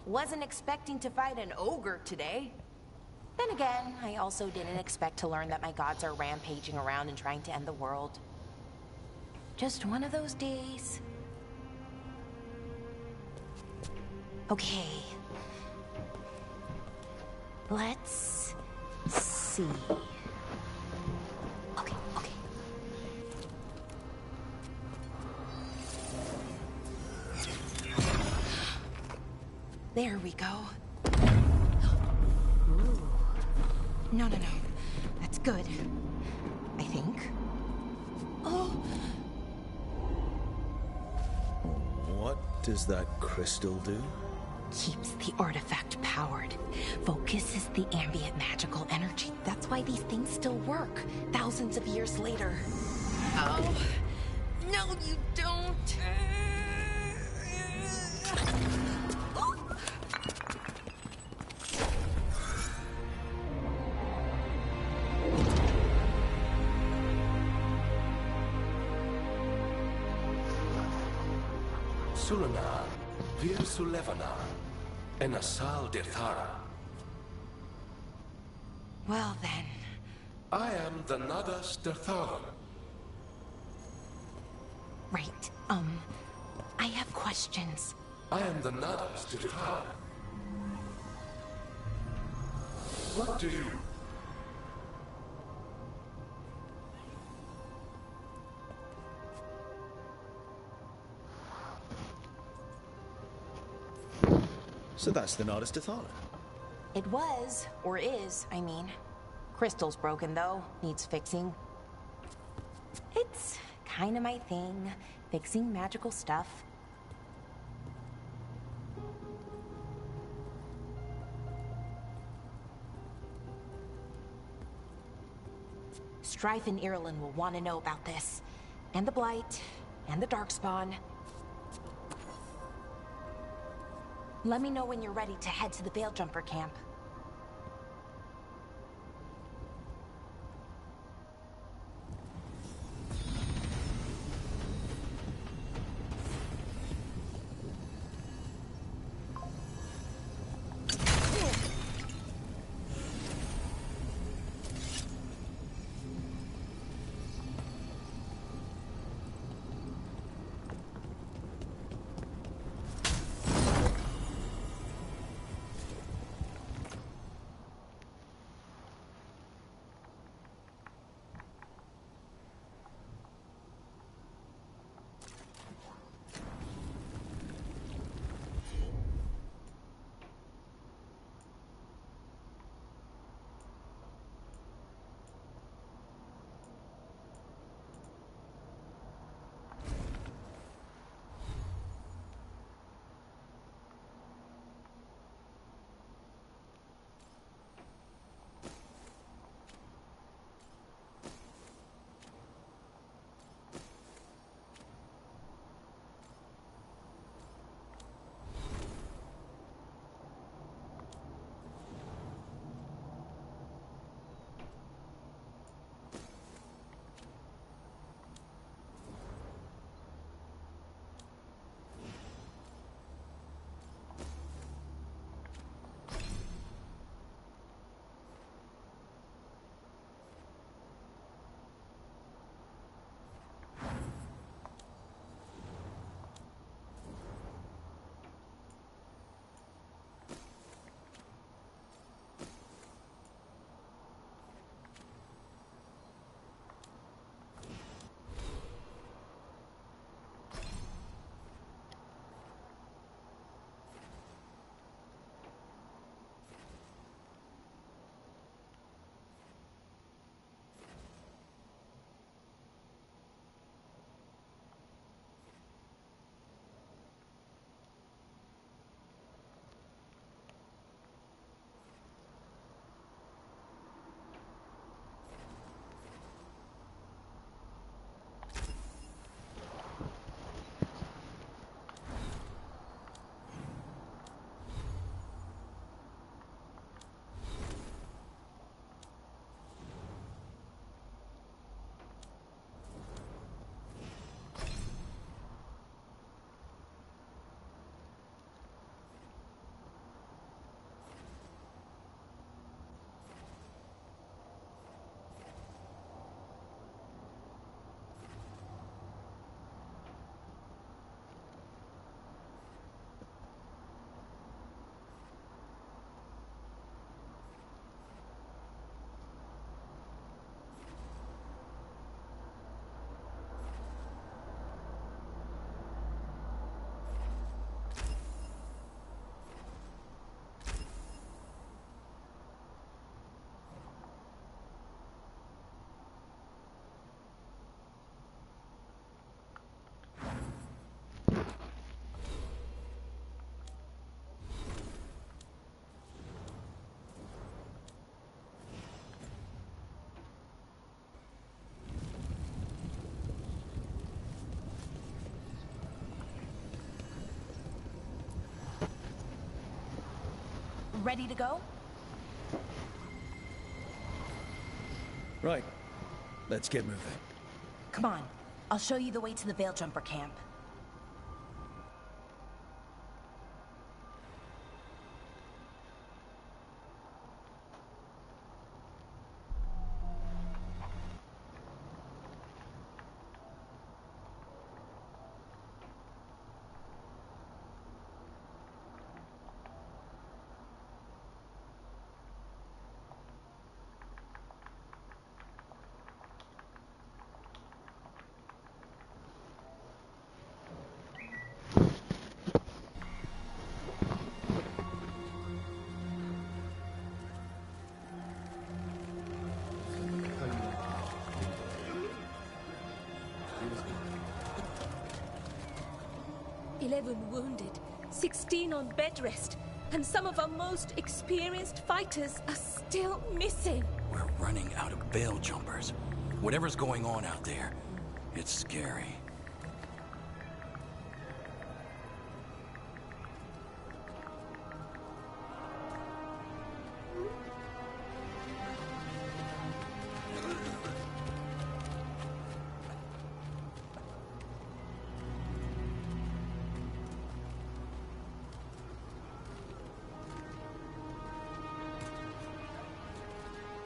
Wasn't expecting to fight an ogre today. Then again, I also didn't expect to learn that my gods are rampaging around and trying to end the world. Just one of those days. Okay. Let's see. Okay. There we go. Ooh. No. That's good. I think. Oh. What does that crystal do? Keeps the artifact powered. Focuses the ambient magical energy. That's why these things still work, thousands of years later. Oh. No, you don't. Sulana, Vir Sulevana, and Asal Dethara. Well then. I am the Nadas Dethara. Right, I have questions. I am the Nadas Dethara. What do you... So that's the Nardis Dathara. It was, or is, I mean. Crystal's broken though, needs fixing. It's kinda my thing, fixing magical stuff. Strife and Ireland will want to know about this. And the Blight, and the Darkspawn. Let me know when you're ready to head to the Veil Jumper camp. Ready to go? Right. Let's get moving. Come on. I'll show you the way to the Veil Jumper camp. Wounded, 16 on bed rest, and some of our most experienced fighters are still missing. We're running out of Veil Jumpers. Whatever's going on out there, it's scary.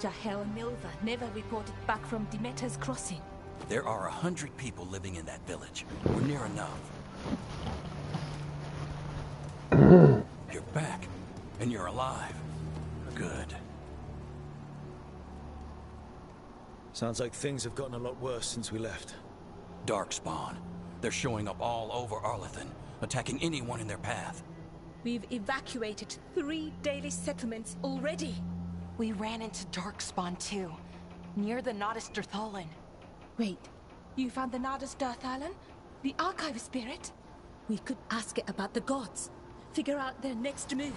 Jahel and Milva never reported back from Demeter's crossing. There are 100 people living in that village. We're near enough. You're back, and you're alive. Good. Sounds like things have gotten a lot worse since we left. Darkspawn. They're showing up all over Arlathan, attacking anyone in their path. We've evacuated 3 daily settlements already. We ran into Darkspawn too, near the Nodus Dirthalan. Wait, you found the Nodus Dirthalan? The Archive Spirit? We could ask it about the gods. Figure out their next move.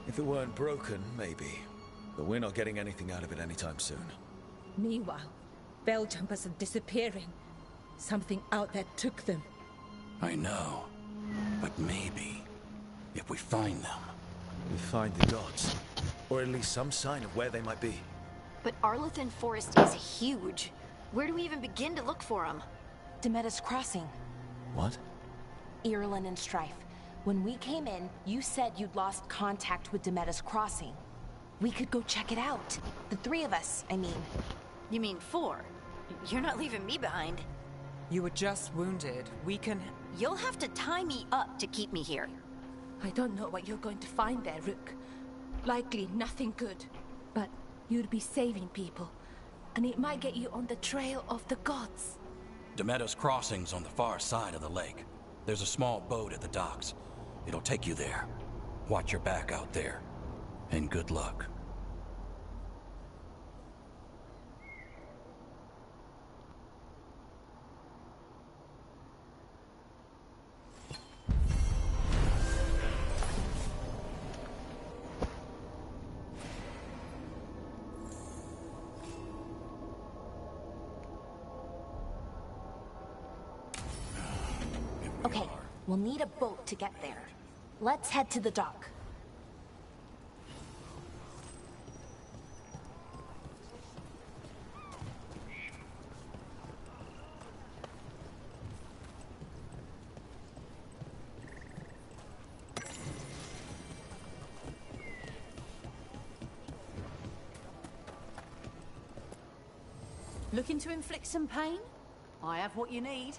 If it weren't broken, maybe. But we're not getting anything out of it anytime soon. Meanwhile, Veil Jumpers are disappearing. Something out there took them. I know. But maybe, if we find them... We find the gods. Or at least some sign of where they might be. But Arlathan Forest is huge. Where do we even begin to look for them? Demeter's crossing. What? Irulan and Strife. When we came in, you said you'd lost contact with Demeter's crossing. We could go check it out. The 3 of us, I mean. You mean 4? You're not leaving me behind. You were just wounded. We can... You'll have to tie me up to keep me here. I don't know what you're going to find there, Rook. Likely nothing good. But you'd be saving people. And it might get you on the trail of the gods. Demeter's crossing's on the far side of the lake. There's a small boat at the docks. It'll take you there. Watch your back out there. And good luck. Okay, we'll need a boat to get there. Let's head to the dock. Looking to inflict some pain? I have what you need.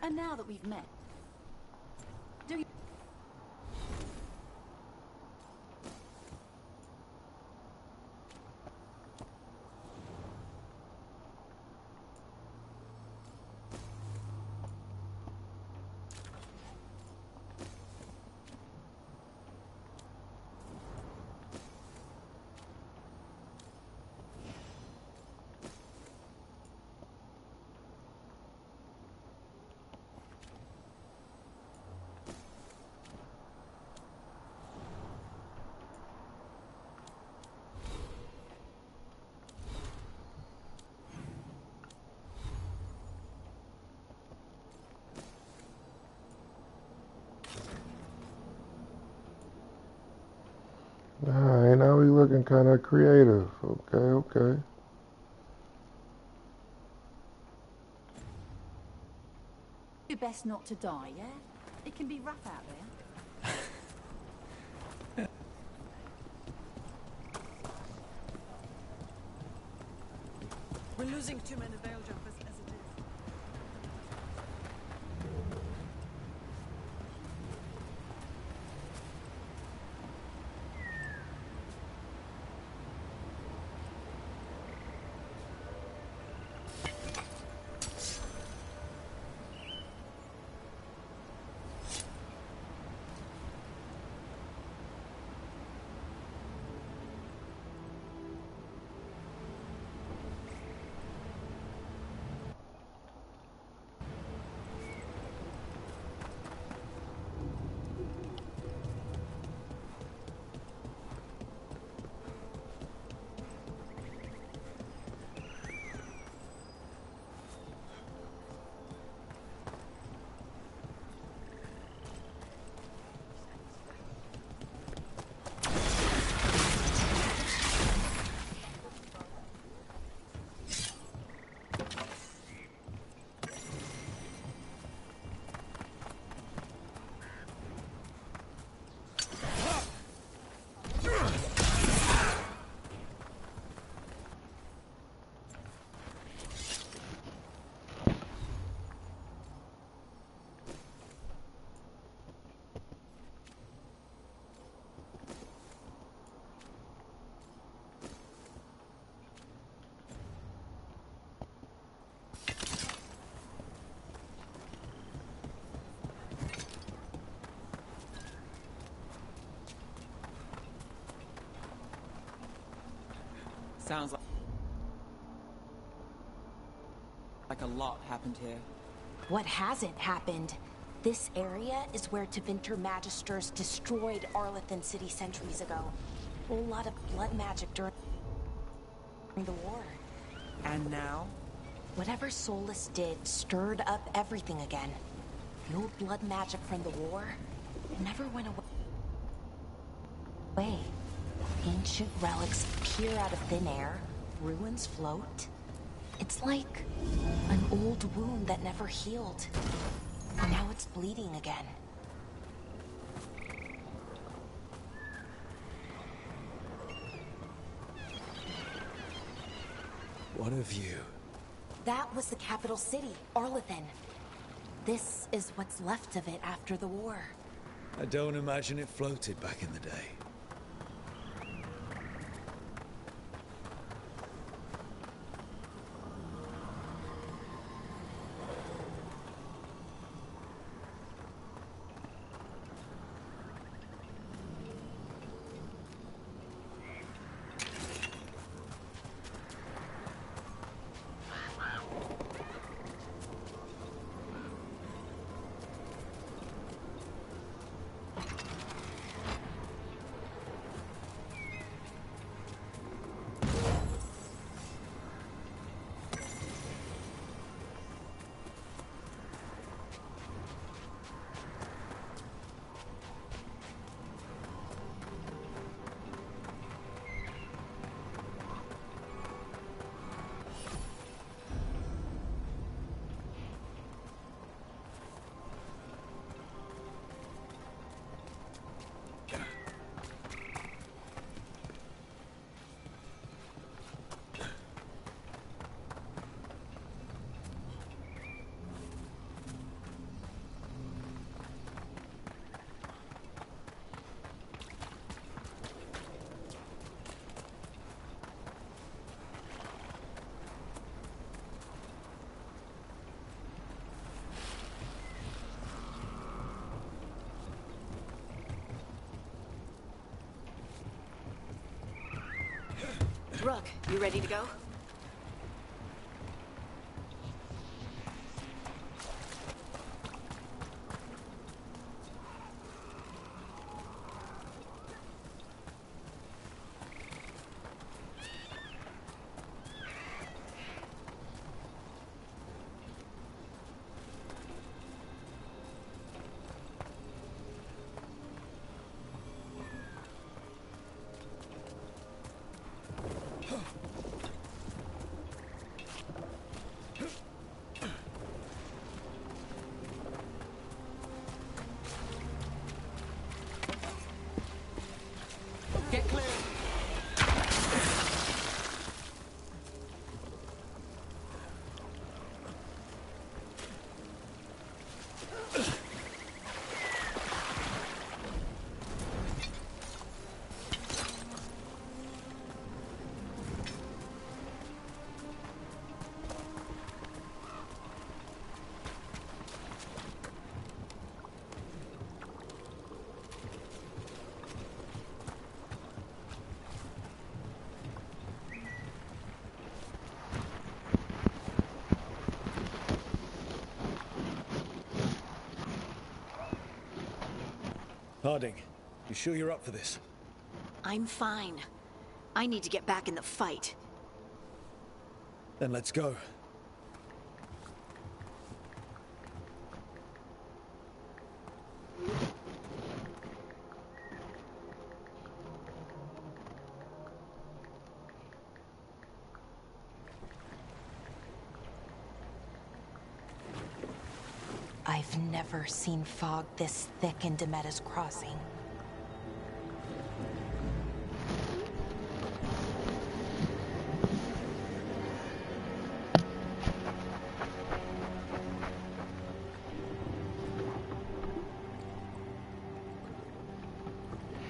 And now that we've met, do you... Alright, now we looking kind of creative. Okay, okay. Do best not to die, yeah? It can be rough out there. We're losing too many veil jumpers as it is. Sounds like a lot happened here. What hasn't happened? This area is where Tevinter Magisters destroyed Arlethan City centuries ago. A whole lot of blood magic during the war. And now? Whatever Solus did stirred up everything again. The old blood magic from the war, it never went away. Ancient relics appear out of thin air, ruins float. It's like an old wound that never healed. And now it's bleeding again. What of you? That was the capital city, Arlethan. This is what's left of it after the war. I don't imagine it floated back in the day. Rook, you ready to go? Get clear. Harding, you sure you're up for this? I'm fine. I need to get back in the fight. Then let's go. I've never seen fog this thick in Demetta's Crossing.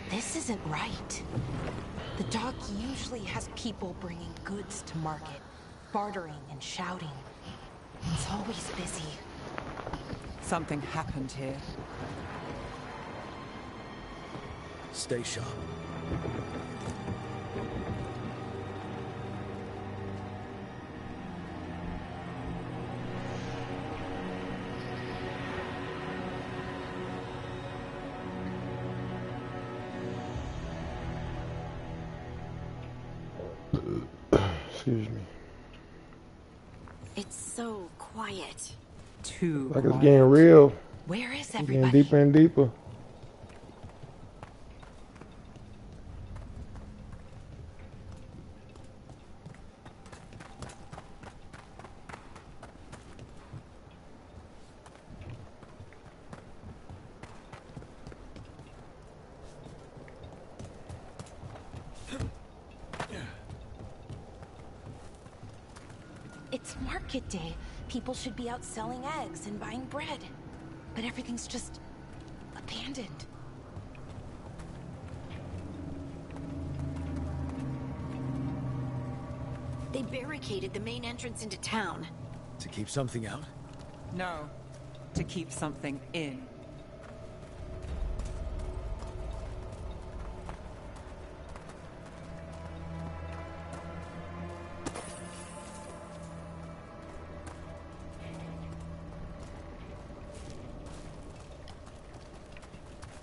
This isn't right. The dock usually has people bringing goods to market, bartering and shouting. It's always busy. Something happened here. Stay sharp. Excuse me. It's so quiet. Too Like it's quiet. getting real. Where is Getting everybody? deeper and deeper. It's market day. People should be out selling eggs and buying bread. But everything's just abandoned. They barricaded the main entrance into town. To keep something out? No, to keep something in.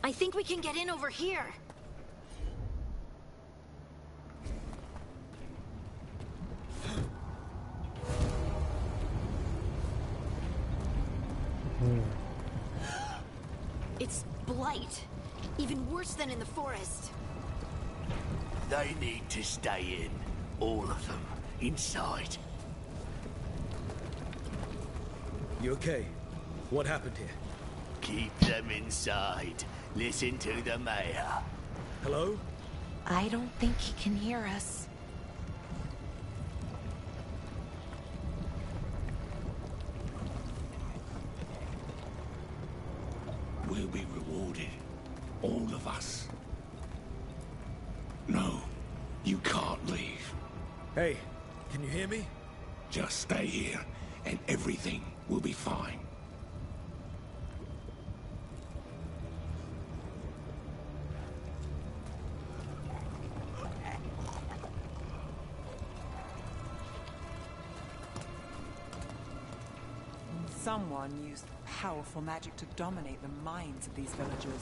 I think we can get in over here. It's blight. Even worse than in the forest. They need to stay in. All of them. Inside. You okay? What happened here? Keep them inside. Listen to the mayor. Hello? I don't think he can hear us. We'll be rewarded. All of us. No, you can't leave. Hey, can you hear me? Just stay here, and everything will be fine. Someone used powerful magic to dominate the minds of these villagers.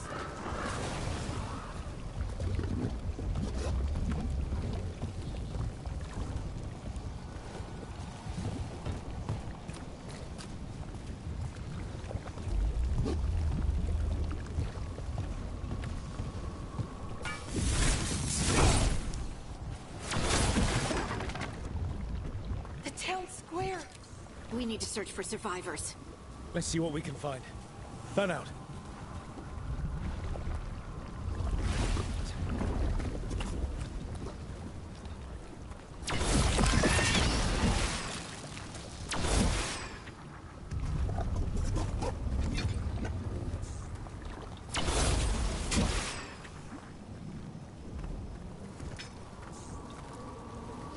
The town square! We need to search for survivors. Let's see what we can find. Fan out.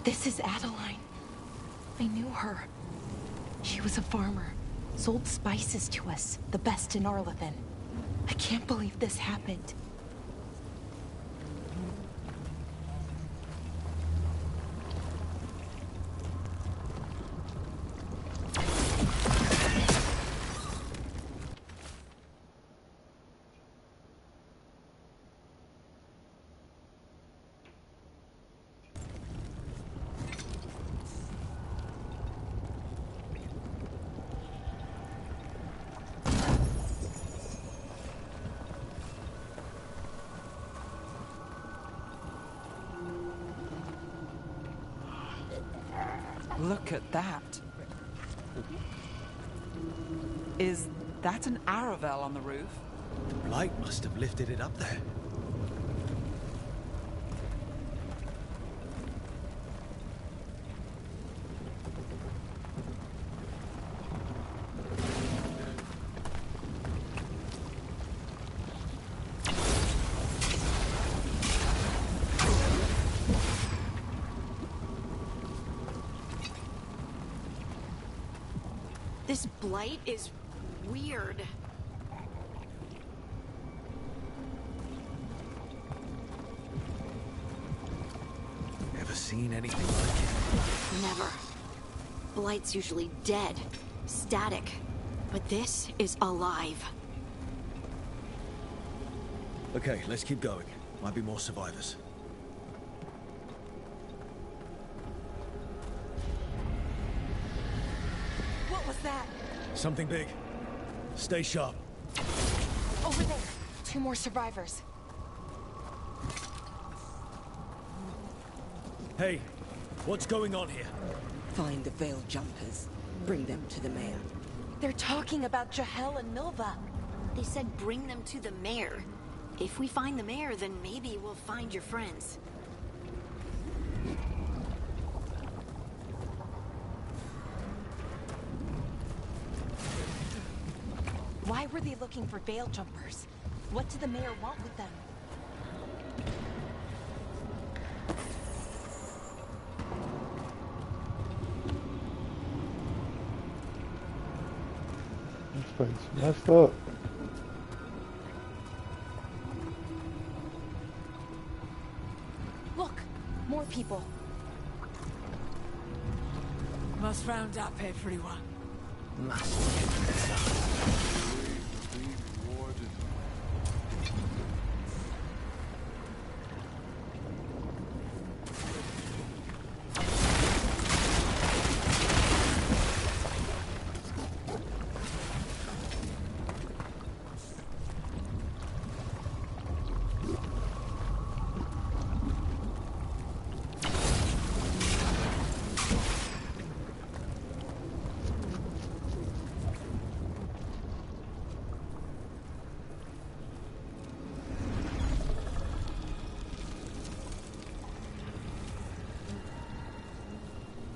This is Adeline. I knew her. She was a farmer. Sold spices to us, the best in Arlathan. I can't believe this happened. Look at that. Is that an Aravel on the roof? The blight must have lifted it up there. This blight is weird. Ever seen anything like it? Never. Blight's usually dead, static, but this is alive. Okay, let's keep going. Might be more survivors. What was that? Something big. Stay sharp. Over there. 2 more survivors. Hey, what's going on here? Find the veiled jumpers. Bring them to the mayor. They're talking about Jahel and Milva. They said bring them to the mayor. If we find the mayor, then maybe we'll find your friends. Why were they looking for veil jumpers? What did the mayor want with them? This place messed up. Look, more people. Must round up everyone.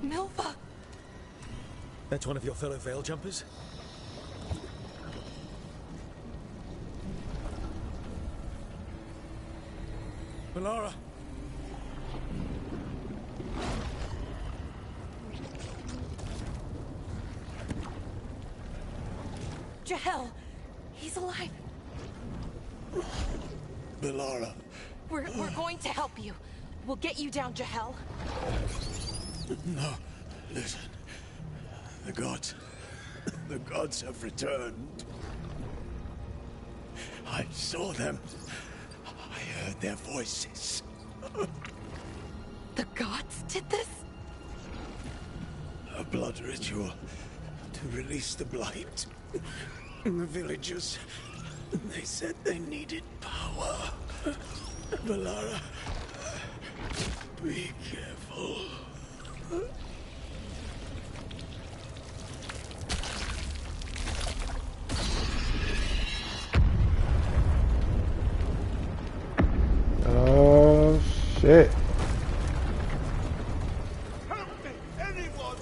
Milva! That's one of your fellow veil jumpers? Melara! Jahel! He's alive! Melara. We're going to help you. We'll get you down, Jahel. No, listen. The gods, The gods have returned. I saw them. I heard their voices. The gods did this? A blood ritual to release the blight. The villagers, they said they needed power. Valara, be careful. Oh, shit. Help me, anyone!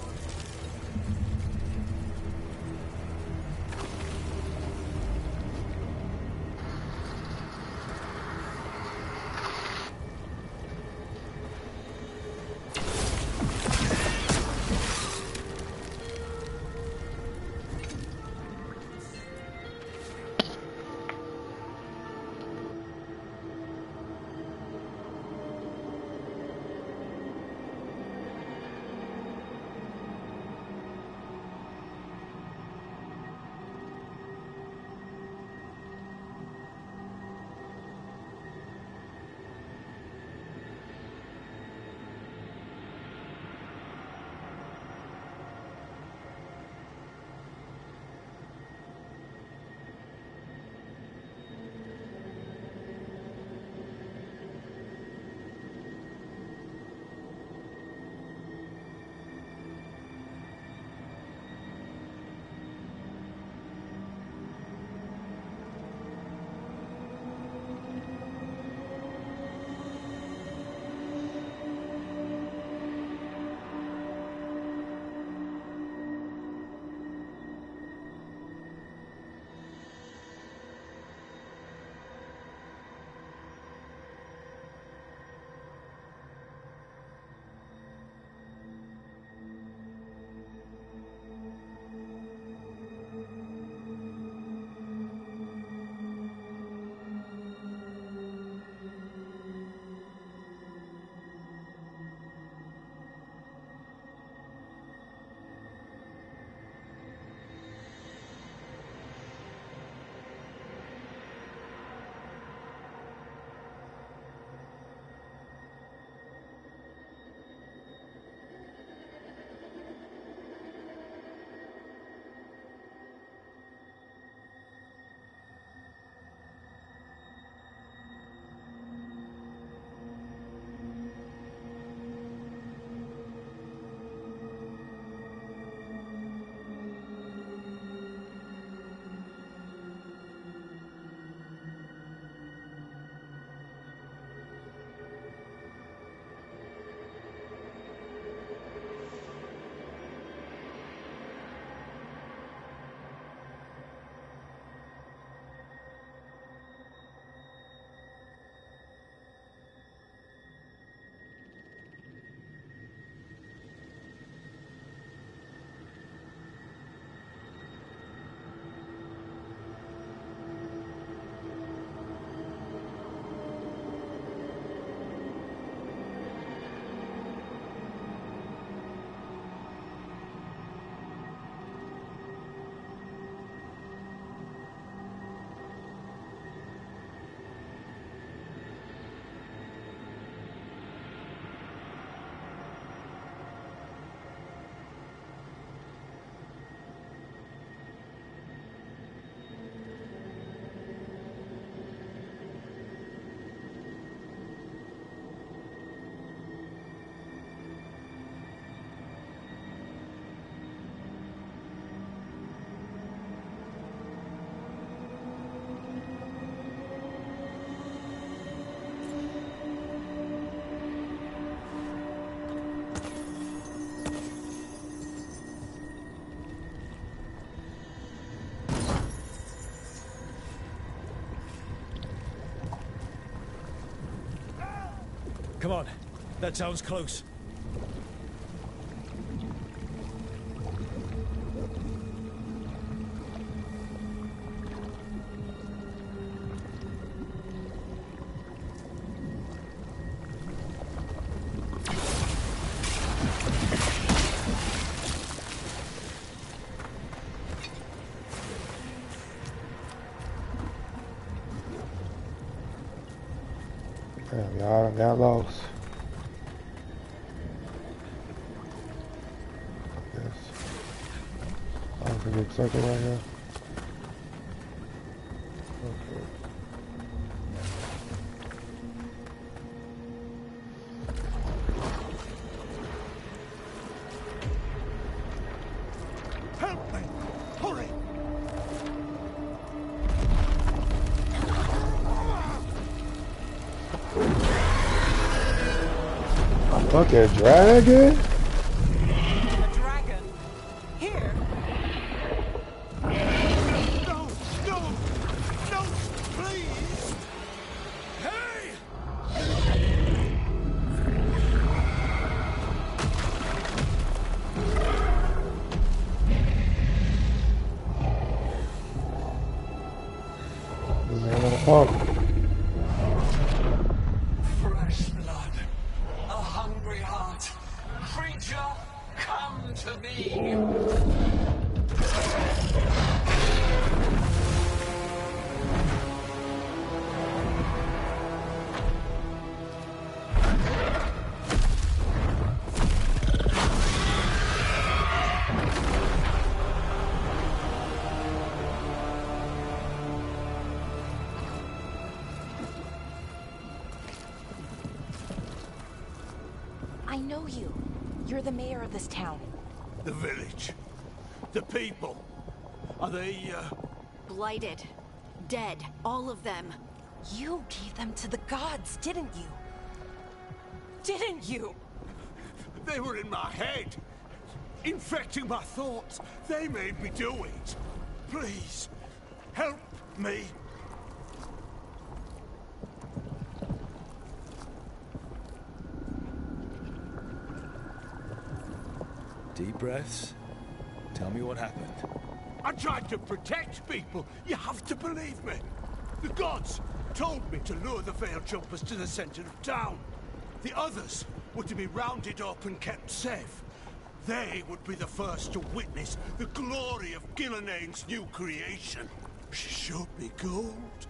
Come on. That sounds close. Damn, y'all done got lost. Yes. Oh, it's a big circle right here. Okay. Help me! Hurry! A fucking dragon? A dragon? Here? No! No! No! Please! Hey! This man on a pump. Fresh blood, a hungry heart. Creature, come to me. I know you. You're the mayor of this town. The village. The people. Are they, Blighted. Dead. All of them. You gave them to the gods, didn't you? Didn't you? They were in my head. Infecting my thoughts. They made me do it. Please, help me. Deep breaths. Tell me what happened. I tried to protect people. You have to believe me. The gods told me to lure the Veil Jumpers to the center of town. The others were to be rounded up and kept safe. They would be the first to witness the glory of Gilnenane's new creation. She showed me gold.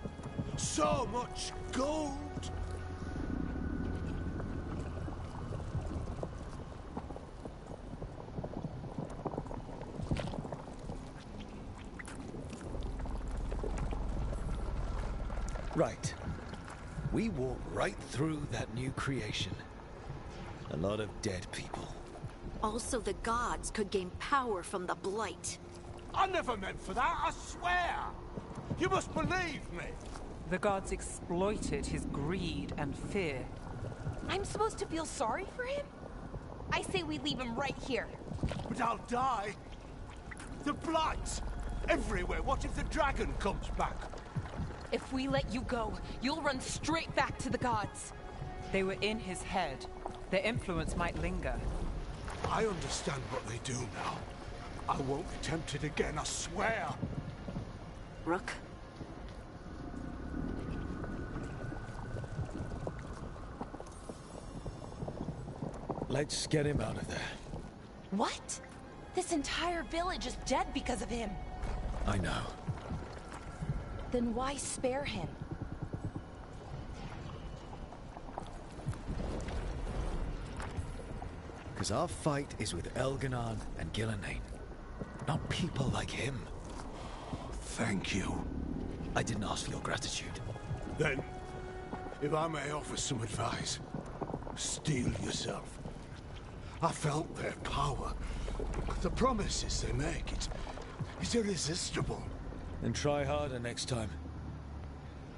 So much gold. Right. We walked right through that new creation. A lot of dead people. Also, the gods could gain power from the Blight. I never meant for that, I swear! You must believe me! The gods exploited his greed and fear. I'm supposed to feel sorry for him? I say we leave him right here. But I'll die. The Blight! Everywhere. What if the dragon comes back? If we let you go, you'll run straight back to the gods. They were in his head. Their influence might linger. I understand what they do now. I won't be tempted again, I swear. Rook? Let's get him out of there. What? This entire village is dead because of him. I know. Then why spare him? Because our fight is with Elganon and Gillenane. Not people like him. Thank you. I didn't ask for your gratitude. Then, if I may offer some advice, steel yourself. I felt their power. The promises they make, it's irresistible. Then try harder next time.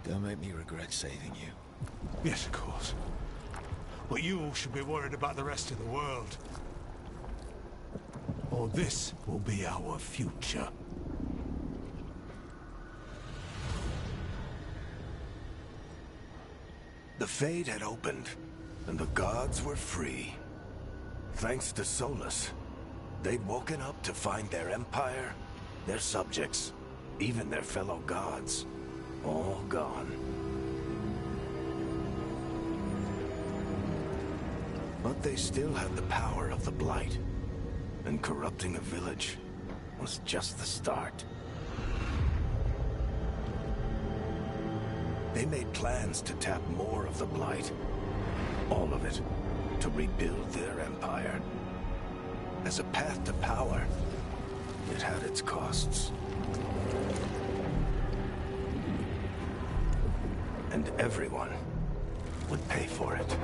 Don't make me regret saving you. Yes, of course. But you should be worried about the rest of the world. Or this will be our future. The Fade had opened, and the gods were free. Thanks to Solus, they'd woken up to find their empire, their subjects, even their fellow gods, all gone. But they still had the power of the Blight, and corrupting a village was just the start. They made plans to tap more of the Blight. All of it. To rebuild their empire. As a path to power, it had its costs. And everyone would pay for it.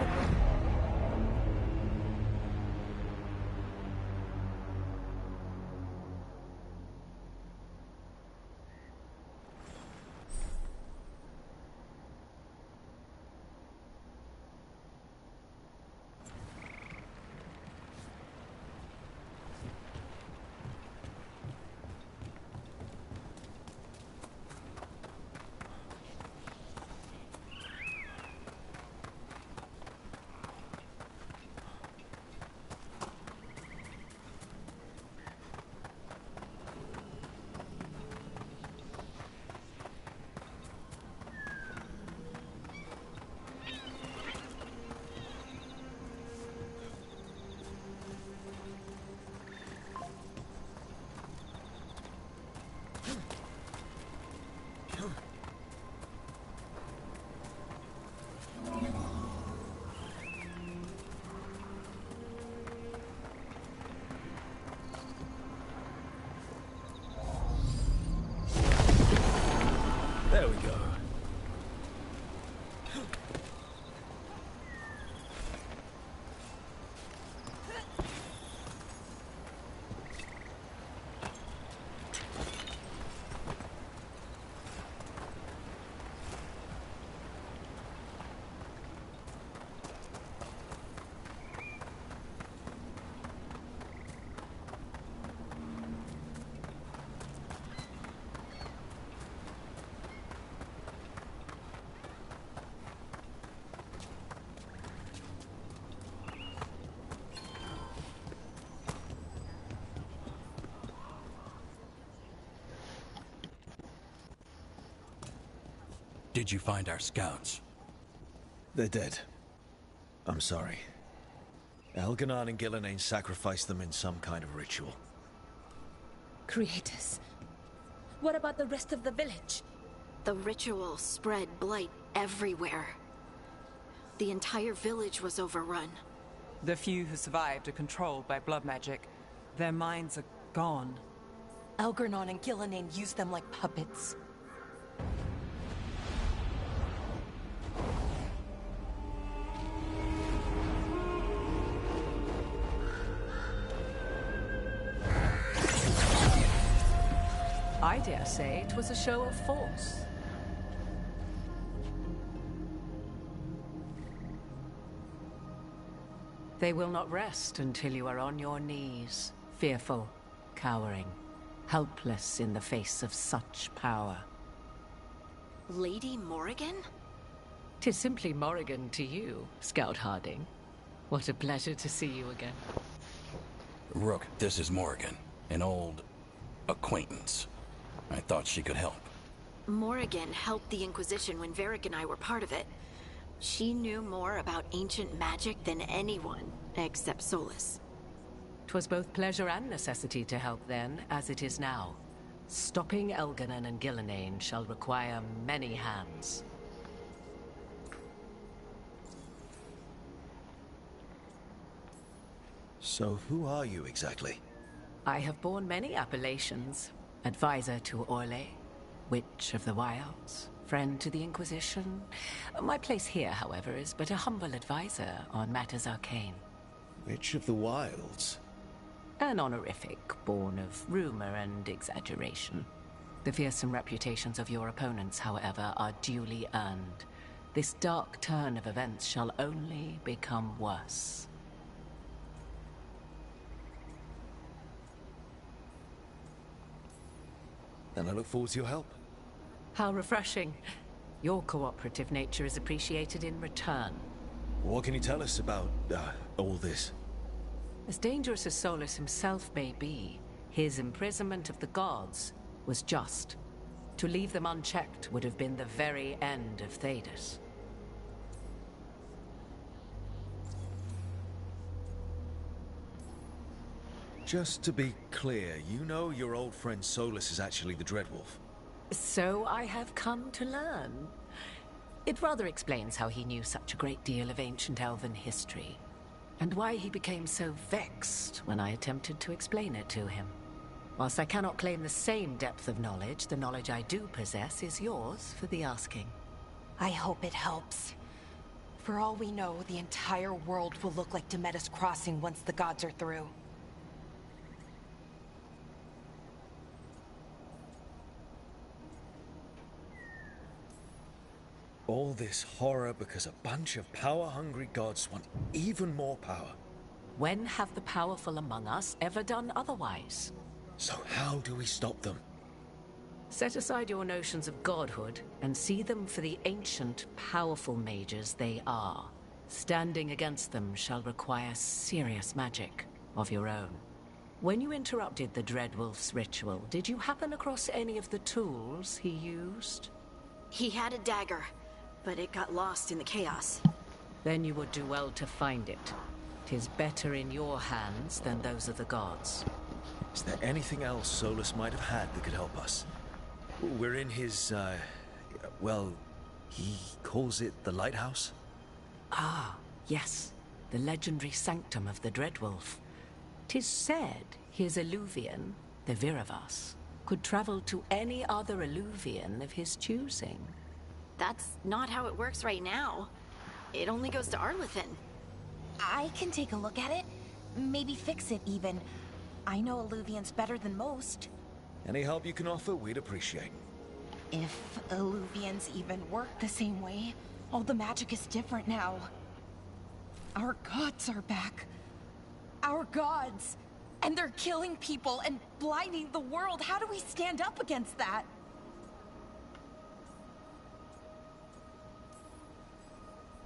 There we go. Did you find our scouts? They're dead. I'm sorry. Elganon and Gillenane sacrificed them in some kind of ritual. Creators. What about the rest of the village? The ritual spread blight everywhere. The entire village was overrun. The few who survived are controlled by blood magic. Their minds are gone. Elganon and Gillenane used them like puppets. I dare say it was a show of force. They will not rest until you are on your knees, fearful, cowering, helpless in the face of such power. Lady Morrigan? 'Tis simply Morrigan to you, Scout Harding. What a pleasure to see you again. Rook, this is Morrigan, an old acquaintance. I thought she could help. Morrigan helped the Inquisition when Varric and I were part of it. She knew more about ancient magic than anyone, except Solus. 'Twas both pleasure and necessity to help then, as it is now. Stopping Elganon and Gillenane shall require many hands. So who are you exactly? I have borne many appellations. Advisor to Orlais, Witch of the Wilds, friend to the Inquisition. My place here, however, is but a humble advisor on matters arcane. Witch of the Wilds? An honorific born of rumor and exaggeration. The fearsome reputations of your opponents, however, are duly earned. This dark turn of events shall only become worse. Then I look forward to your help. How refreshing. Your cooperative nature is appreciated in return. What can you tell us about, all this? As dangerous as Solus himself may be, his imprisonment of the gods was just. To leave them unchecked would have been the very end of Thedas. Just to be clear, you know your old friend Solus is actually the Dreadwolf? So I have come to learn. It rather explains how he knew such a great deal of ancient elven history, and why he became so vexed when I attempted to explain it to him. Whilst I cannot claim the same depth of knowledge, the knowledge I do possess is yours for the asking. I hope it helps. For all we know, the entire world will look like Demetus Crossing once the gods are through. All this horror because a bunch of power-hungry gods want even more power. When have the powerful among us ever done otherwise? So how do we stop them? Set aside your notions of godhood and see them for the ancient, powerful mages they are. Standing against them shall require serious magic of your own. When you interrupted the Dreadwolf's ritual, did you happen across any of the tools he used? He had a dagger, but it got lost in the chaos. Then you would do well to find it. 'Tis better in your hands than those of the gods. Is there anything else Solus might have had that could help us? We're in his, well, he calls it the lighthouse? Ah, yes. The legendary sanctum of the Dreadwolf. 'Tis said his Illuvian, the Viravas, could travel to any other Illuvian of his choosing. That's not how it works right now. It only goes to Arlethan. I can take a look at it. Maybe fix it, even. I know Illuvians better than most. Any help you can offer, we'd appreciate. If Illuvians even work the same way, all the magic is different now. Our gods are back. Our gods! And they're killing people and blinding the world. How do we stand up against that?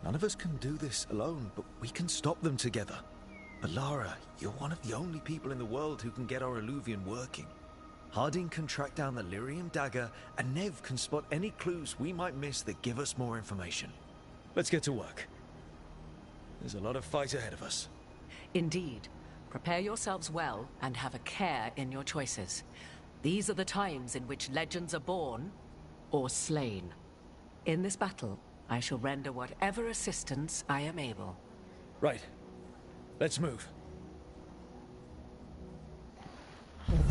None of us can do this alone, but we can stop them together. Alara, you're one of the only people in the world who can get our Illuvian working. Harding can track down the Lyrium dagger, and Nev can spot any clues we might miss that give us more information. Let's get to work. There's a lot of fight ahead of us. Indeed. Prepare yourselves well and have a care in your choices. These are the times in which legends are born or slain. In this battle, I shall render whatever assistance I am able. Right. Let's move.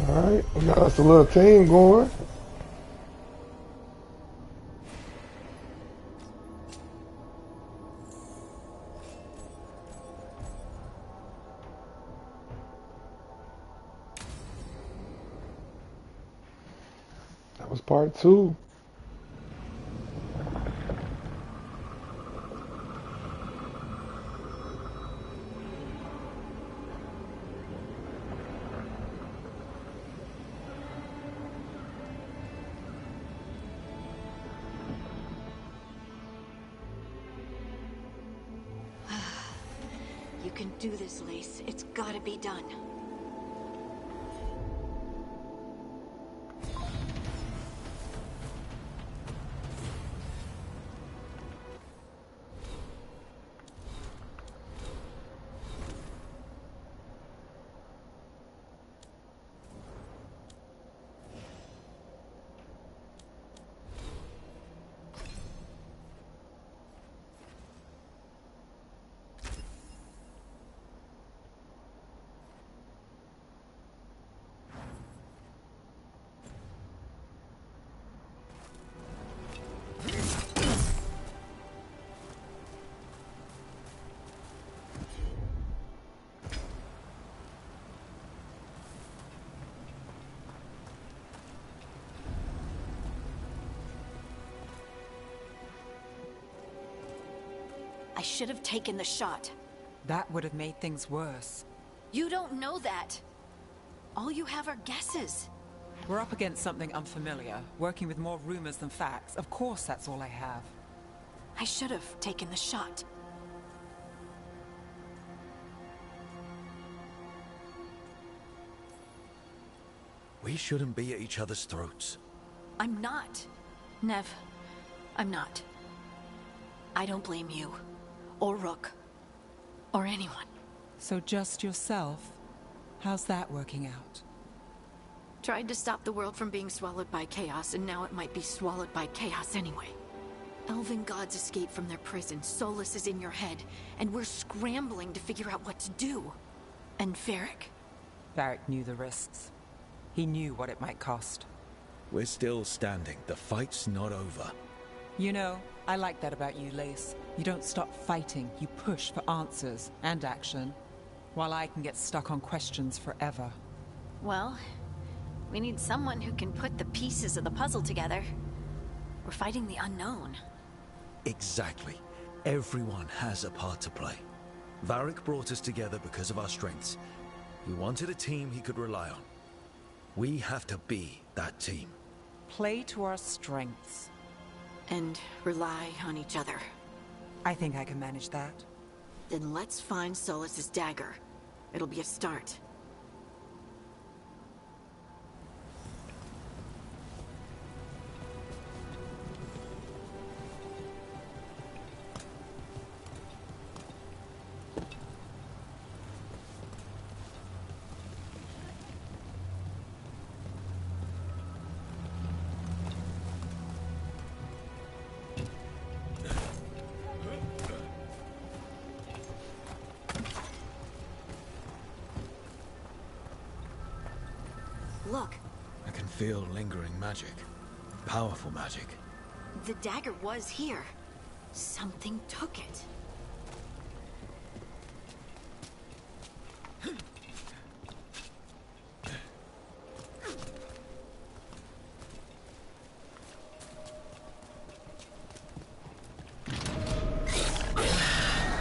Alright, we got us a little team going. That was part 2. You can do this, Lace. It's gotta be done. I should have taken the shot. That would have made things worse. You don't know that. All you have are guesses. We're up against something unfamiliar, working with more rumors than facts. Of course that's all I have. I should have taken the shot. We shouldn't be at each other's throats. I'm not. Nev, I'm not. I don't blame you. Or Rook. Or anyone. So just yourself? How's that working out? Tried to stop the world from being swallowed by chaos, and now it might be swallowed by chaos anyway. Elven gods escaped from their prison, Solus is in your head, and we're scrambling to figure out what to do. And Varric? Varric knew the risks. He knew what it might cost. We're still standing. The fight's not over. You know, I like that about you, Lace. You don't stop fighting, you push for answers and action, while I can get stuck on questions forever. Well, we need someone who can put the pieces of the puzzle together. We're fighting the unknown. Exactly. Everyone has a part to play. Varric brought us together because of our strengths. We wanted a team he could rely on. We have to be that team. Play to our strengths. And rely on each other. I think I can manage that. Then let's find Solus's dagger. It'll be a start. Look. I can feel lingering magic. Powerful magic. The dagger was here. Something took it.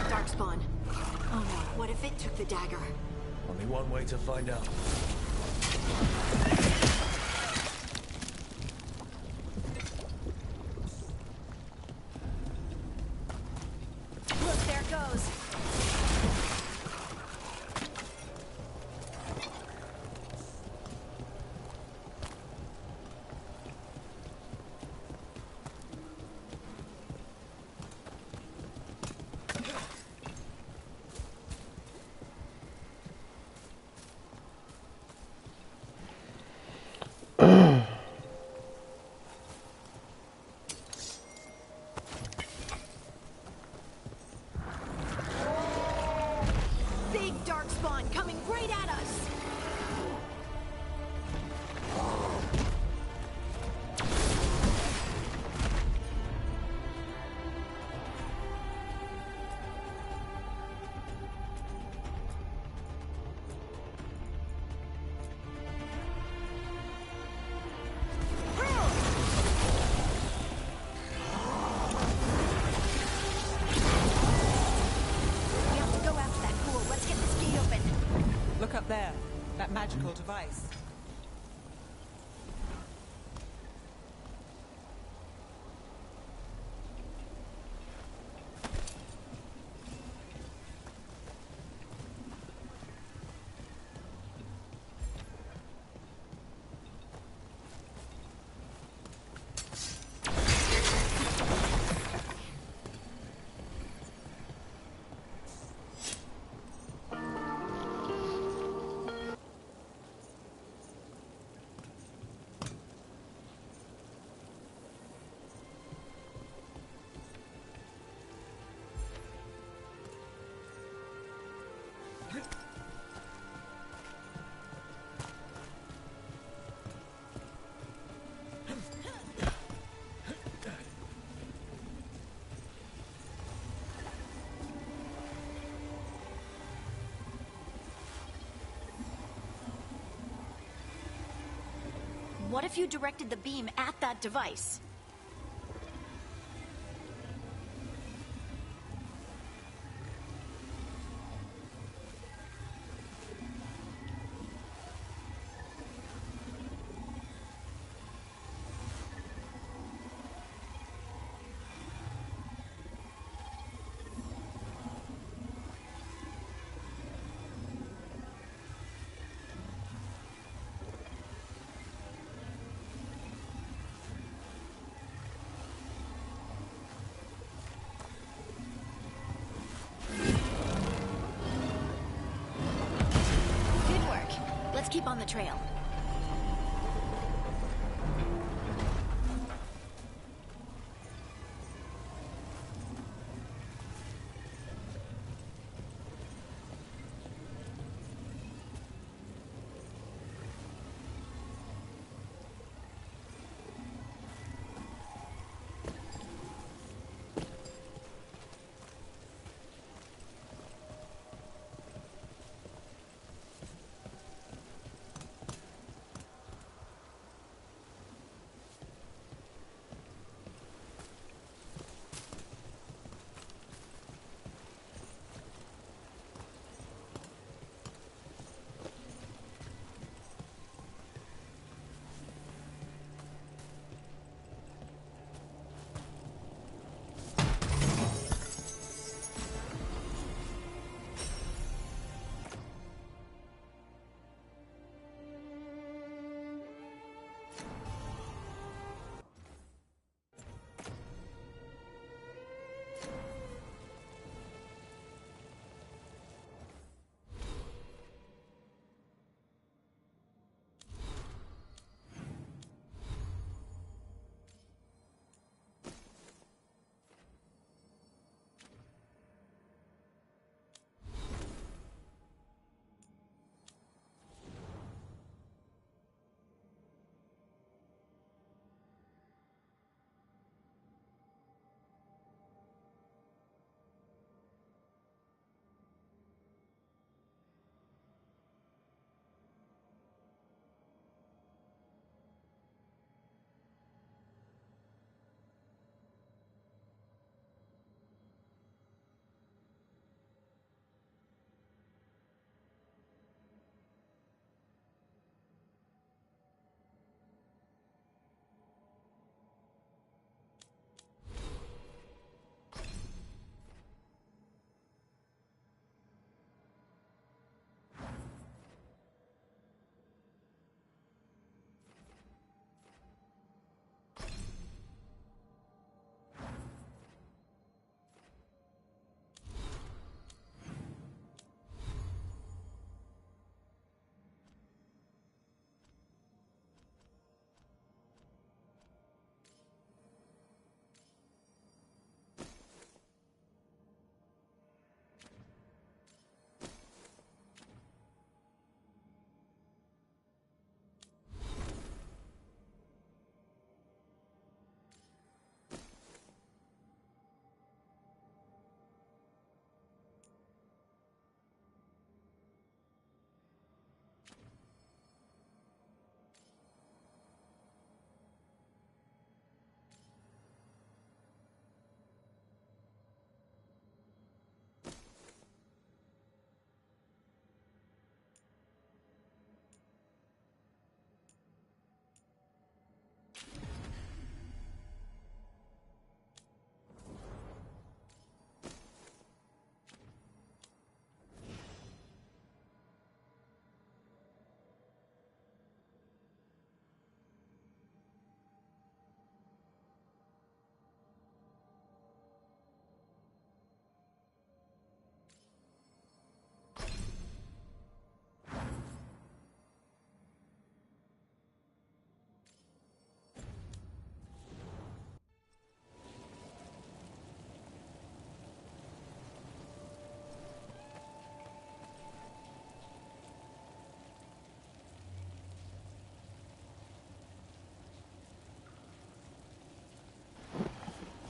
Darkspawn. Oh no, what if it took the dagger? Only one way to find out. Look, there it goes. Big Darkspawn coming right at us! We have to go after that ghoul. Let's get this gate open. Look up there. That magical device. What if you directed the beam at that device? Good work. Let's keep on the trail.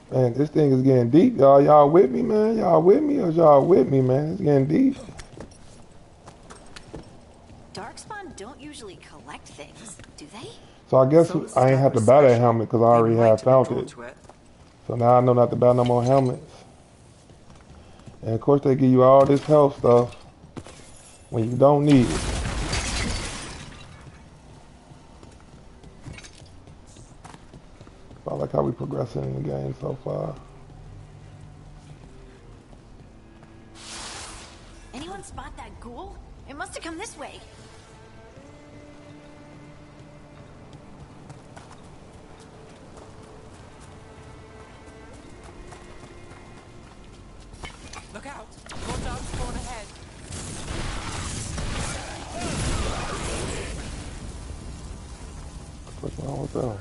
Man, this thing is getting deep, y'all. Y'all with me, man? Y'all with me or y'all with me, man? It's getting deep. Darkspawn don't usually collect things, do they? So I guess I ain't have to buy that helmet because I already have found it. So now I know not to buy no more helmets. And of course they give you all this health stuff when you don't need it. I like how we progressing in the game so far. Anyone spot that ghoul? It must have come this way. Look out! More dogs spawn ahead. What's wrong with them?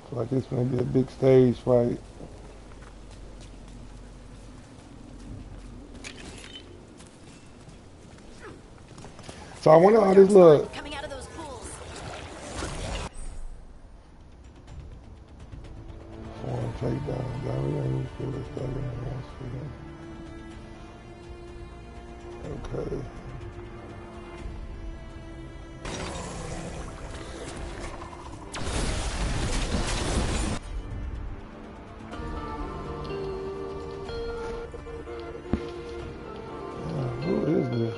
Feel like this gonna be a big stage fight. So I wonder how this look. Coming out of those pools. Someone take down Gary for this second. Okay. Yeah, who is this?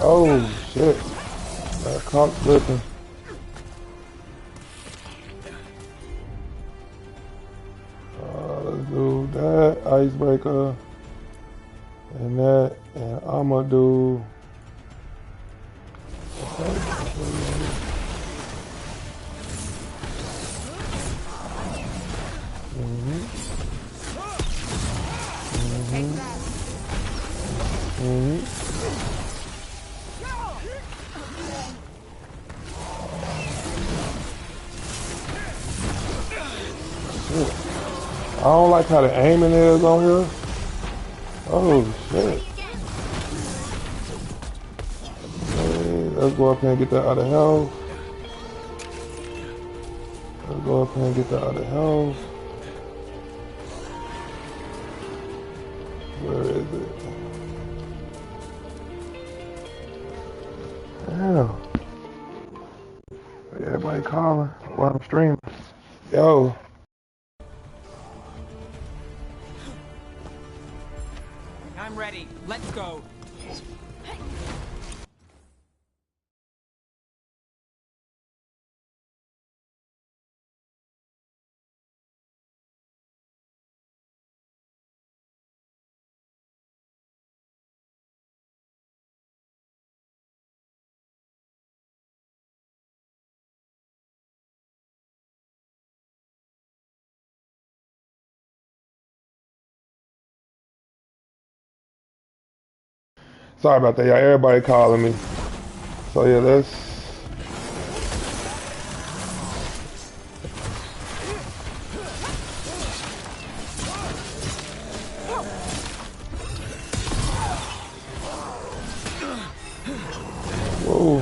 Oh shit. That clock slipping. Let's do that icebreaker and that, and I'ma do. I don't like how the aiming is on here. Oh shit. Okay, let's go up here and get that out of health. Let's go up here and get that out of health. Where is it? Damn. Everybody calling while I'm streaming. Yo. I'm ready. Let's go. Sorry about that, y'all. Everybody calling me. So yeah, let's. Whoa.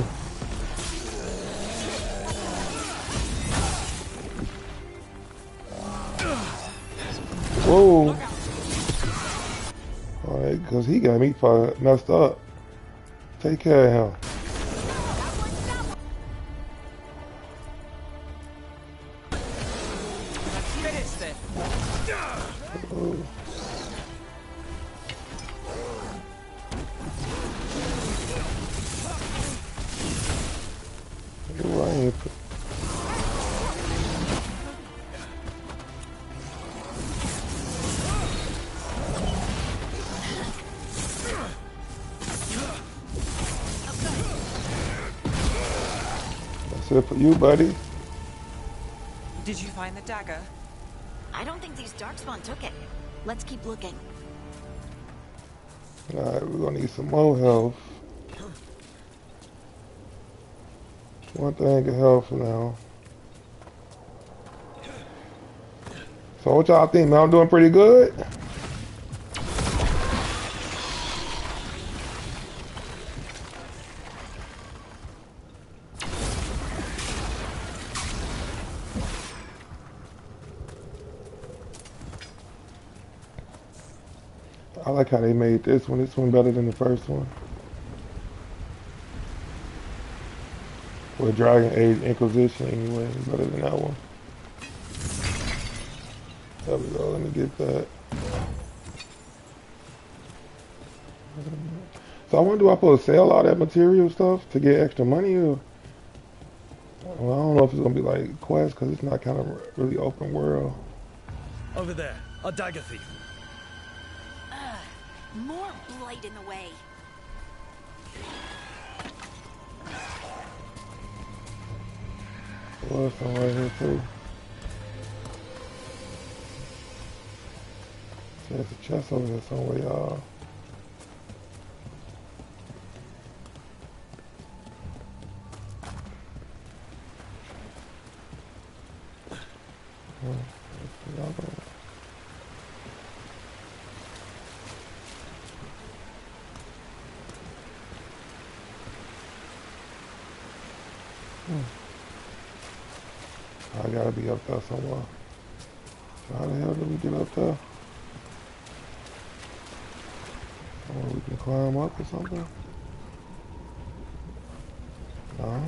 Whoa. Alright, because he got me messed up. Take care of him. Let's finish this. Oh. Ooh, I ain't put... That's it for you, buddy. Did you find the dagger? I don't think these Darkspawn took it. Let's keep looking. Alright, we're gonna need some more health. One thing can help for now. So what y'all think, man? I'm doing pretty good? I like how they made this one. This one better than the first one. Or Dragon Age Inquisition anyway. Better than that one. There we go. Let me get that. So I wonder, do I supposed to sell all that material stuff to get extra money? Or well, I don't know if it's going to be like quests because it's not kind of really open world. Over there, a dagger thief. More blight in the way. There's some right here too. There's a chest over there somewhere, y'all. I gotta be up there somewhere. So how the hell do we get up there? Somewhere we can climb up or something? No?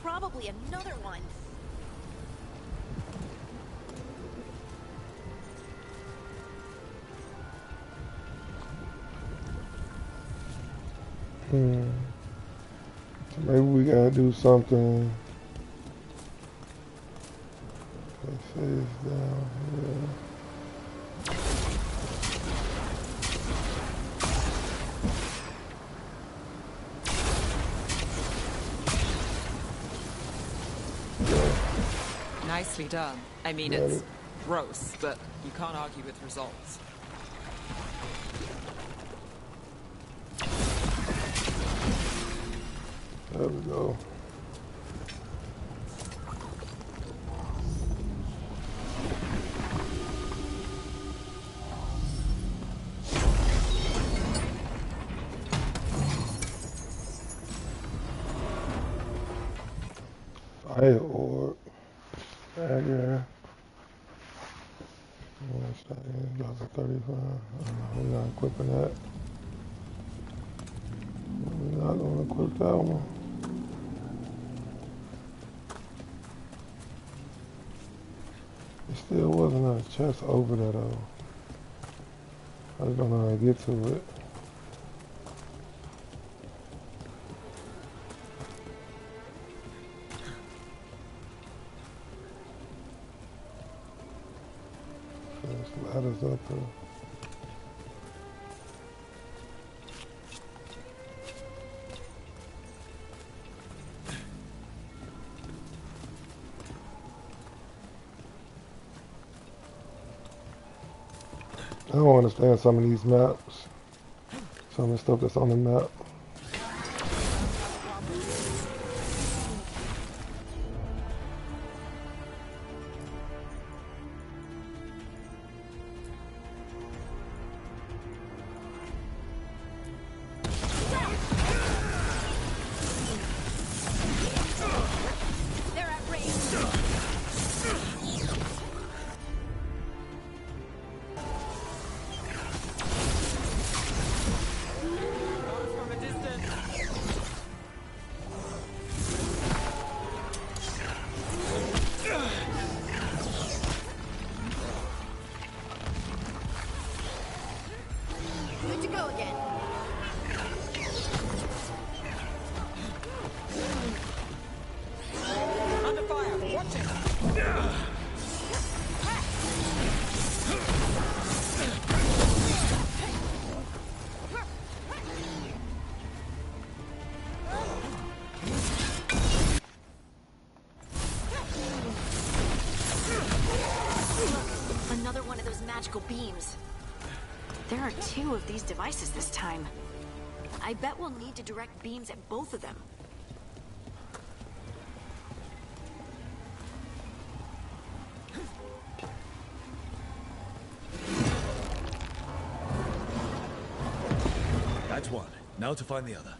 Probably another one. So maybe we gotta do something. Let's say it's down here. Nicely done. I mean, it's gross, but you can't argue with results. There we go. Fire orb. Dagger. Level 35. We're not equipping that. We're not going to equip that one. There still wasn't a chest over there though. I just don't know how to get to it. There's ladders up there. I don't understand some of these maps. Some of the stuff that's on the map. another one of those magical beams. There are 2 of these devices this time. I bet we'll need to direct beams at both of them. That's one. Now to find the other.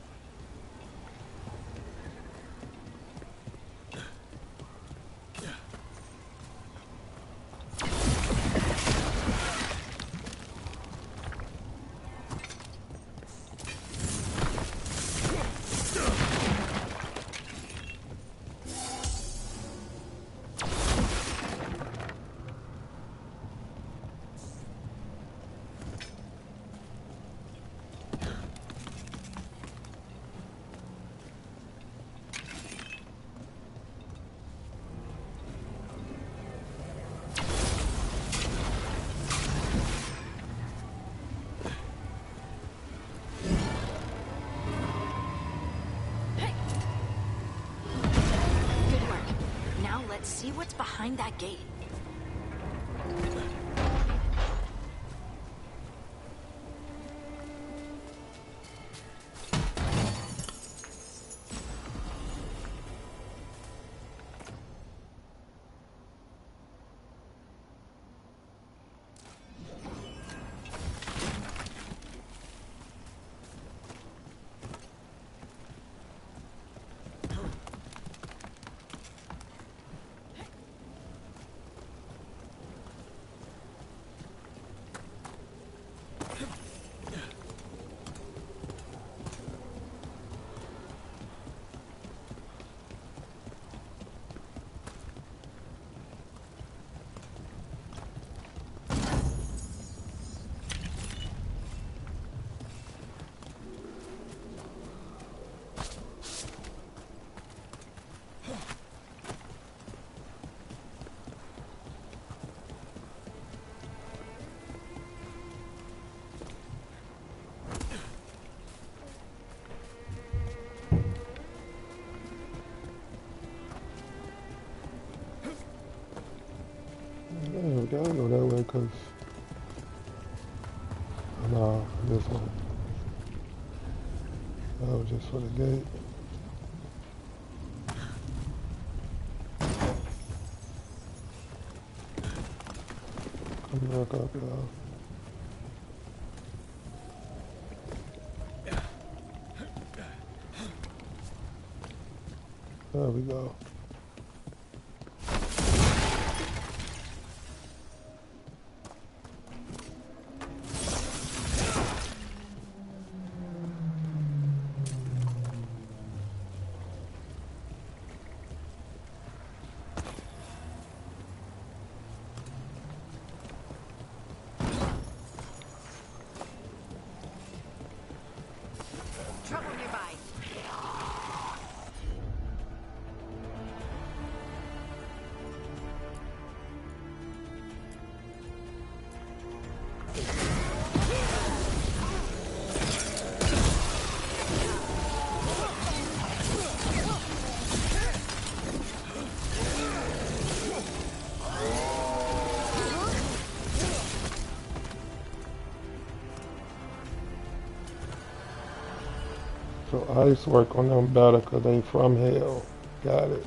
See what's behind that gate. We gotta go that way, cause no, this one. That was just for the gate. Come back up, y'all. There we go. Trouble nearby. So ice work on them better because they from hell. Got it.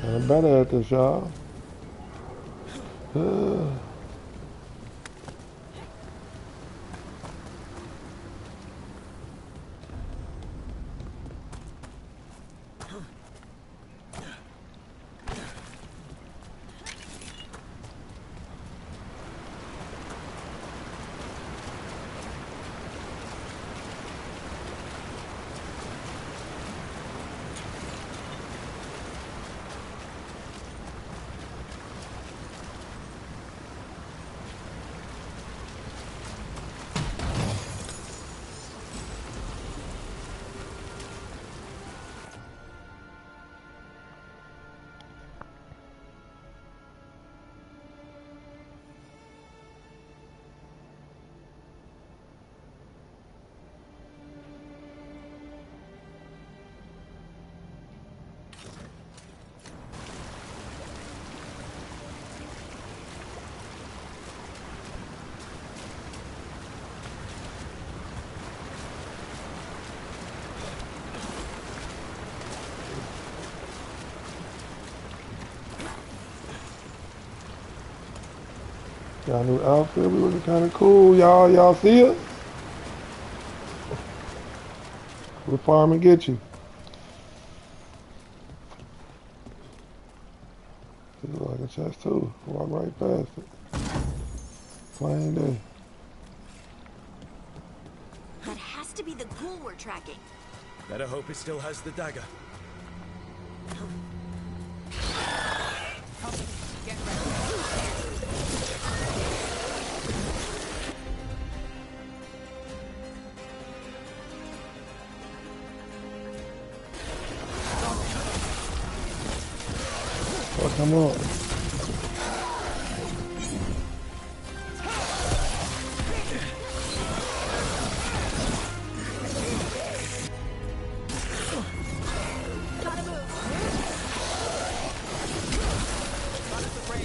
I'm better at this, y'all. Got a new outfit. We looking kind of cool, y'all. Y'all see it? What fireman get you? This look like a chest too. Walk right past it. Plain day. That has to be the ghoul we're tracking. Better hope it still has the dagger. Get ready. Oh, come on.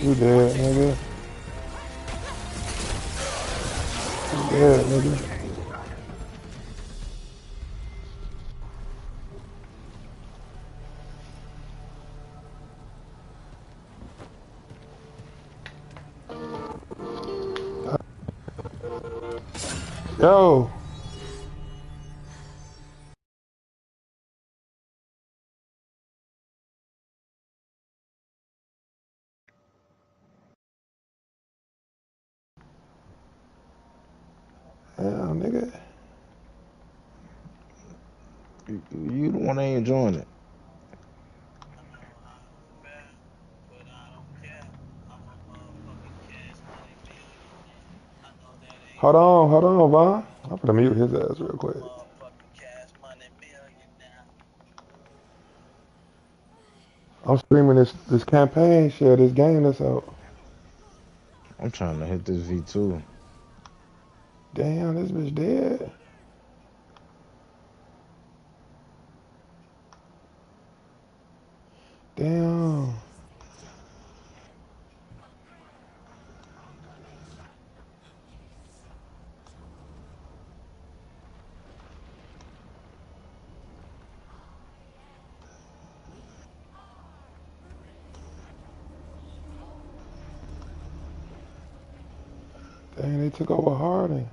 You dead, nigga. You dead, nigga. Yo. Damn, nigga. You the one that ain't enjoying it. Hold on, Vaughn. I'm gonna mute his ass real quick. I'm streaming this campaign shit, this game that's out. I'm trying to hit this V2. Damn, this bitch dead. Damn. Dang, they took over Harding.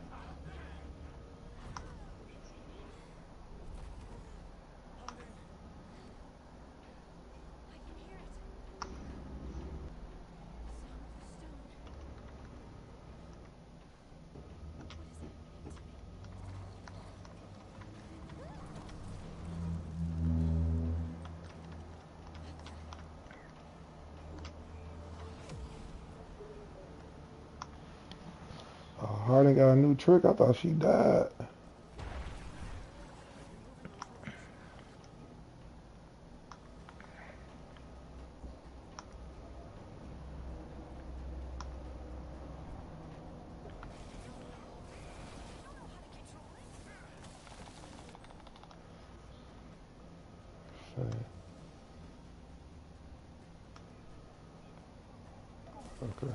Harding got a new trick. I thought she died. Okay.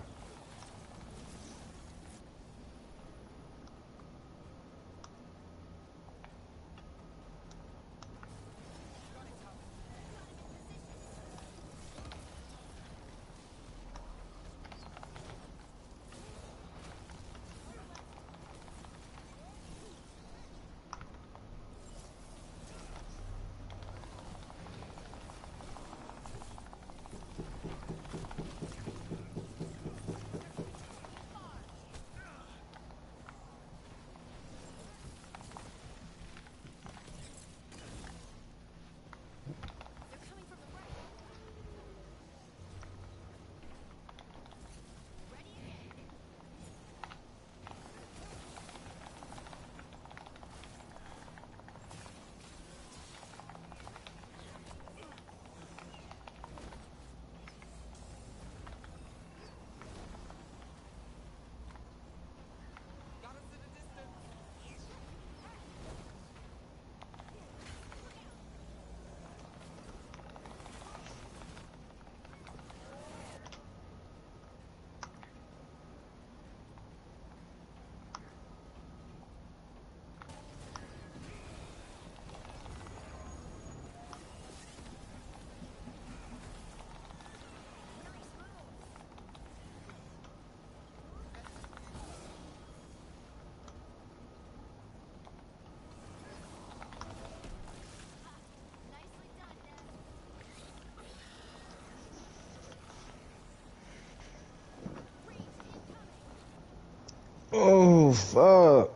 Oh, fuck.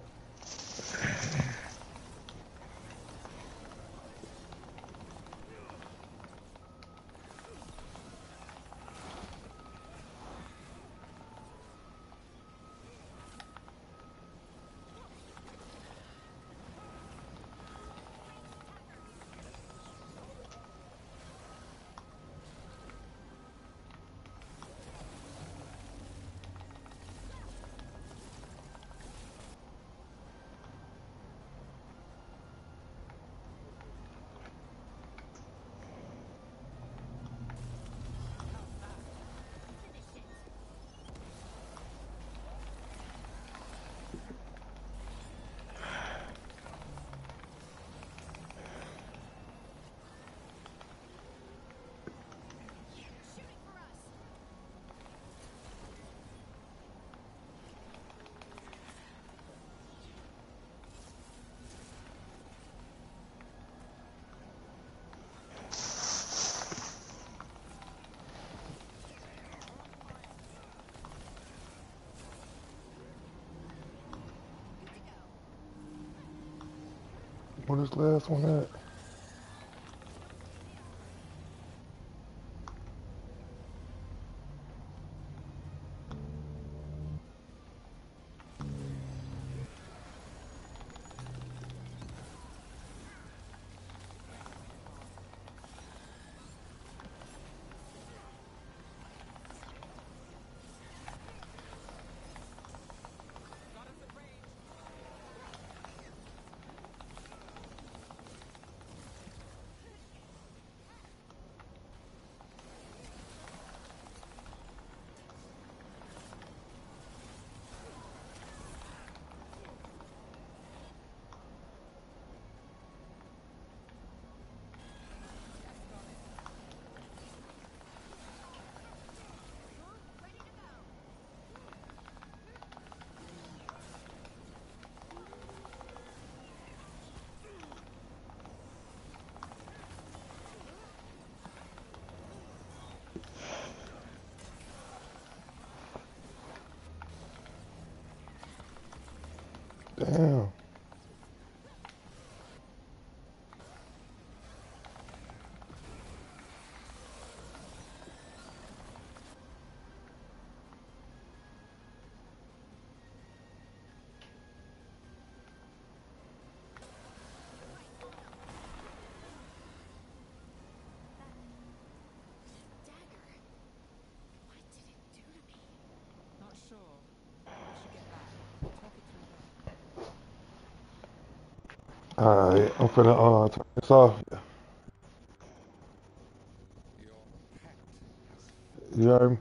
What is the last one at? Damn. Not sure. We should get back. Talk it through then. Alright, I'm finna turn this off. You heard me?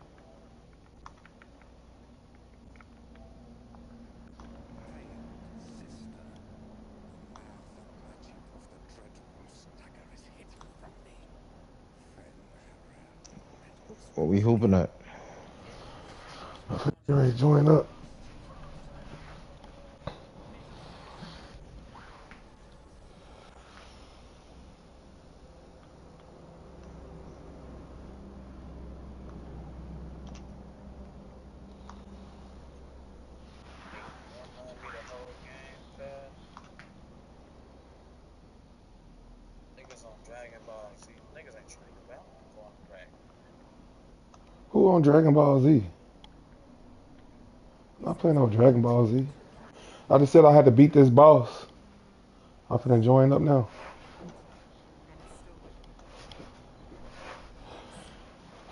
What we hooping at? You ready to join up? Who on Dragon Ball Z? Not playing no Dragon Ball Z. I just said I had to beat this boss. I'm finna join up now.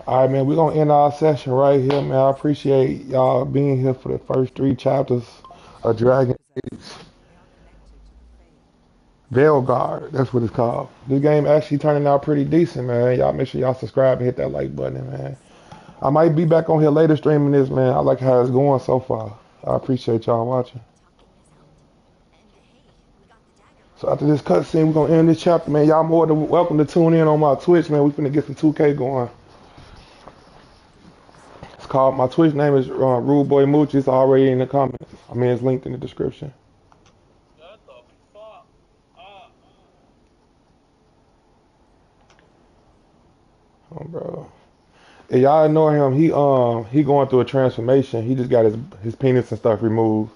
Alright, man, we're gonna end our session right here, man. I appreciate y'all being here for the first 3 chapters of Dragon Age Veilguard. That's what it's called. This game actually turning out pretty decent, man. Y'all make sure y'all subscribe and hit that like button, man. I might be back on here later streaming this, man. I like how it's going so far. I appreciate y'all watching. So after this cutscene, we're gonna end this chapter, man. Y'all more than welcome to tune in on my Twitch, man. We finna get some 2K going. It's called, my Twitch name is Rude Boy Mooch. It's already in the comments. I mean, it's linked in the description. Oh, bro. And y'all know him. He going through a transformation. He just got his penis and stuff removed,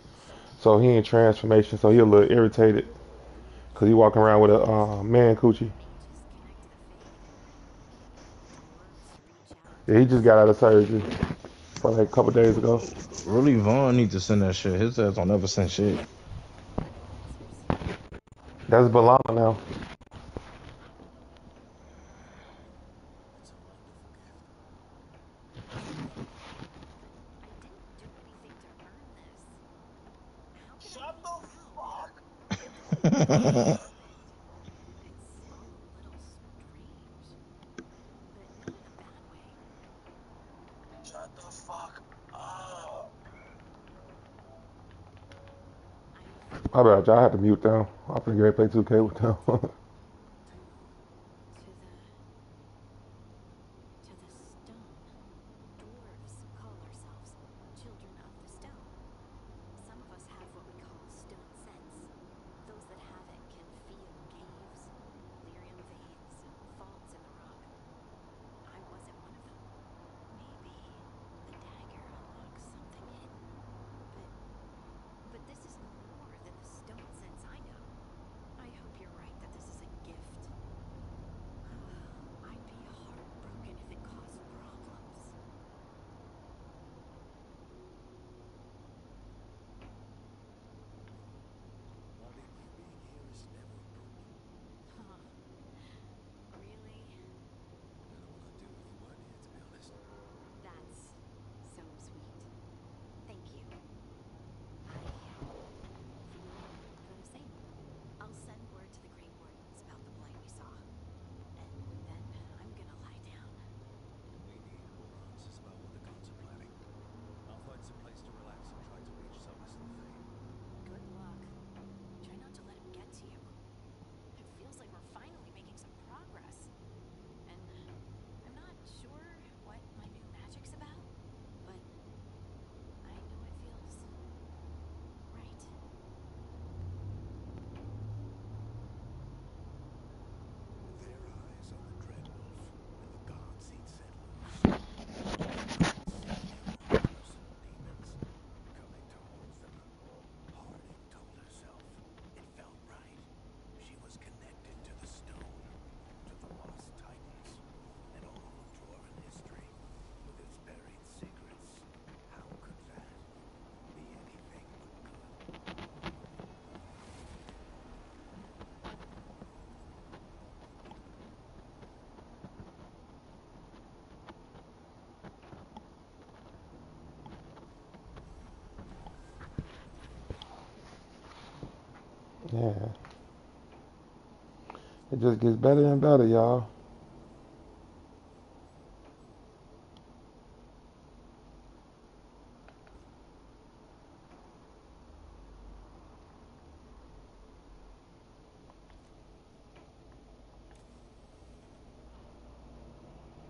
so he in transformation. So he a little irritated because he walking around with a man coochie. Yeah, he just got out of surgery for like a couple days ago. Really, Vaughn need to send that shit. His ass don't never send shit. That's Balana now. Shut the fuck up. My bad, y'all. I had to mute them. I'm finna get ready to play 2K with them. To the stone. Dwarves call ourselves children of the stone. Some of us have what we call stone sense. Those that have it can feel caves, lyrium veins, and faults in the rock. I wasn't one of them. Maybe the dagger unlocks something hidden. But this is more than the stone sense I know. I hope you're right that this is a gift. I'd be heartbroken if it caused problems. Bobby, you being here is never a problem. Huh. Really? I don't know what I'd do if you weren't here, to be honest. That's so sweet. Thank you. I feel the same. I'll send word to the Grey Wardens about the blight we saw. And then I'm gonna lie down. We need more answers about what the gods are planning. I'll find some place to relax and try to reach Solus and Faye. Good luck. Try not to let him get to you. It feels like we're finally making some progress. And I'm not sure what my new magic's about, but I know it feels right. Their eyes on the Dreadwolf, and the gods he'd set loose. Personal demons coming towards them. Harding told herself it felt right. She was connected to the stone, to the lost titans, and all of dwarven history, with its buried secrets. How could that be anything but good? Yeah, it just gets better and better, y'all.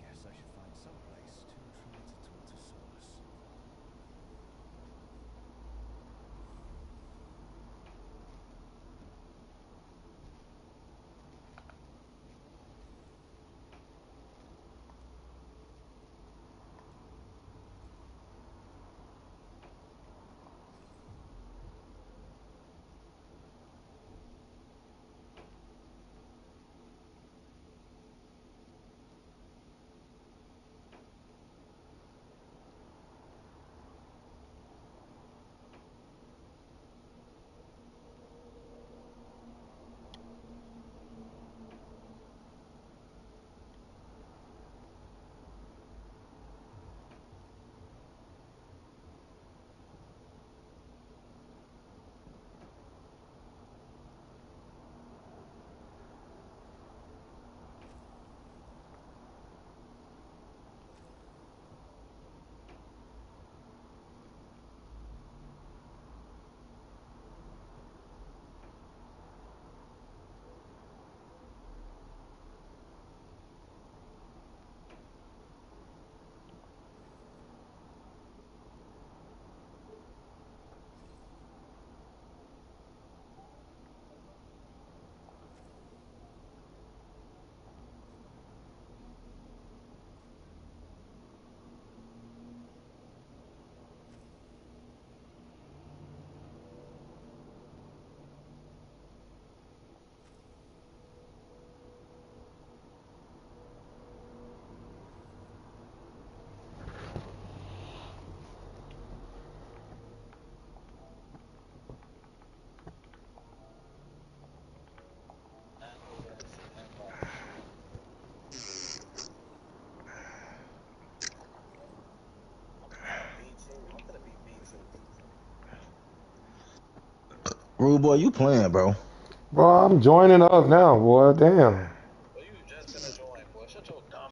Guess I should find some place to try to talk to Solus. Rude boy, you playing, bro. Bro, I'm joining up now, boy. Damn.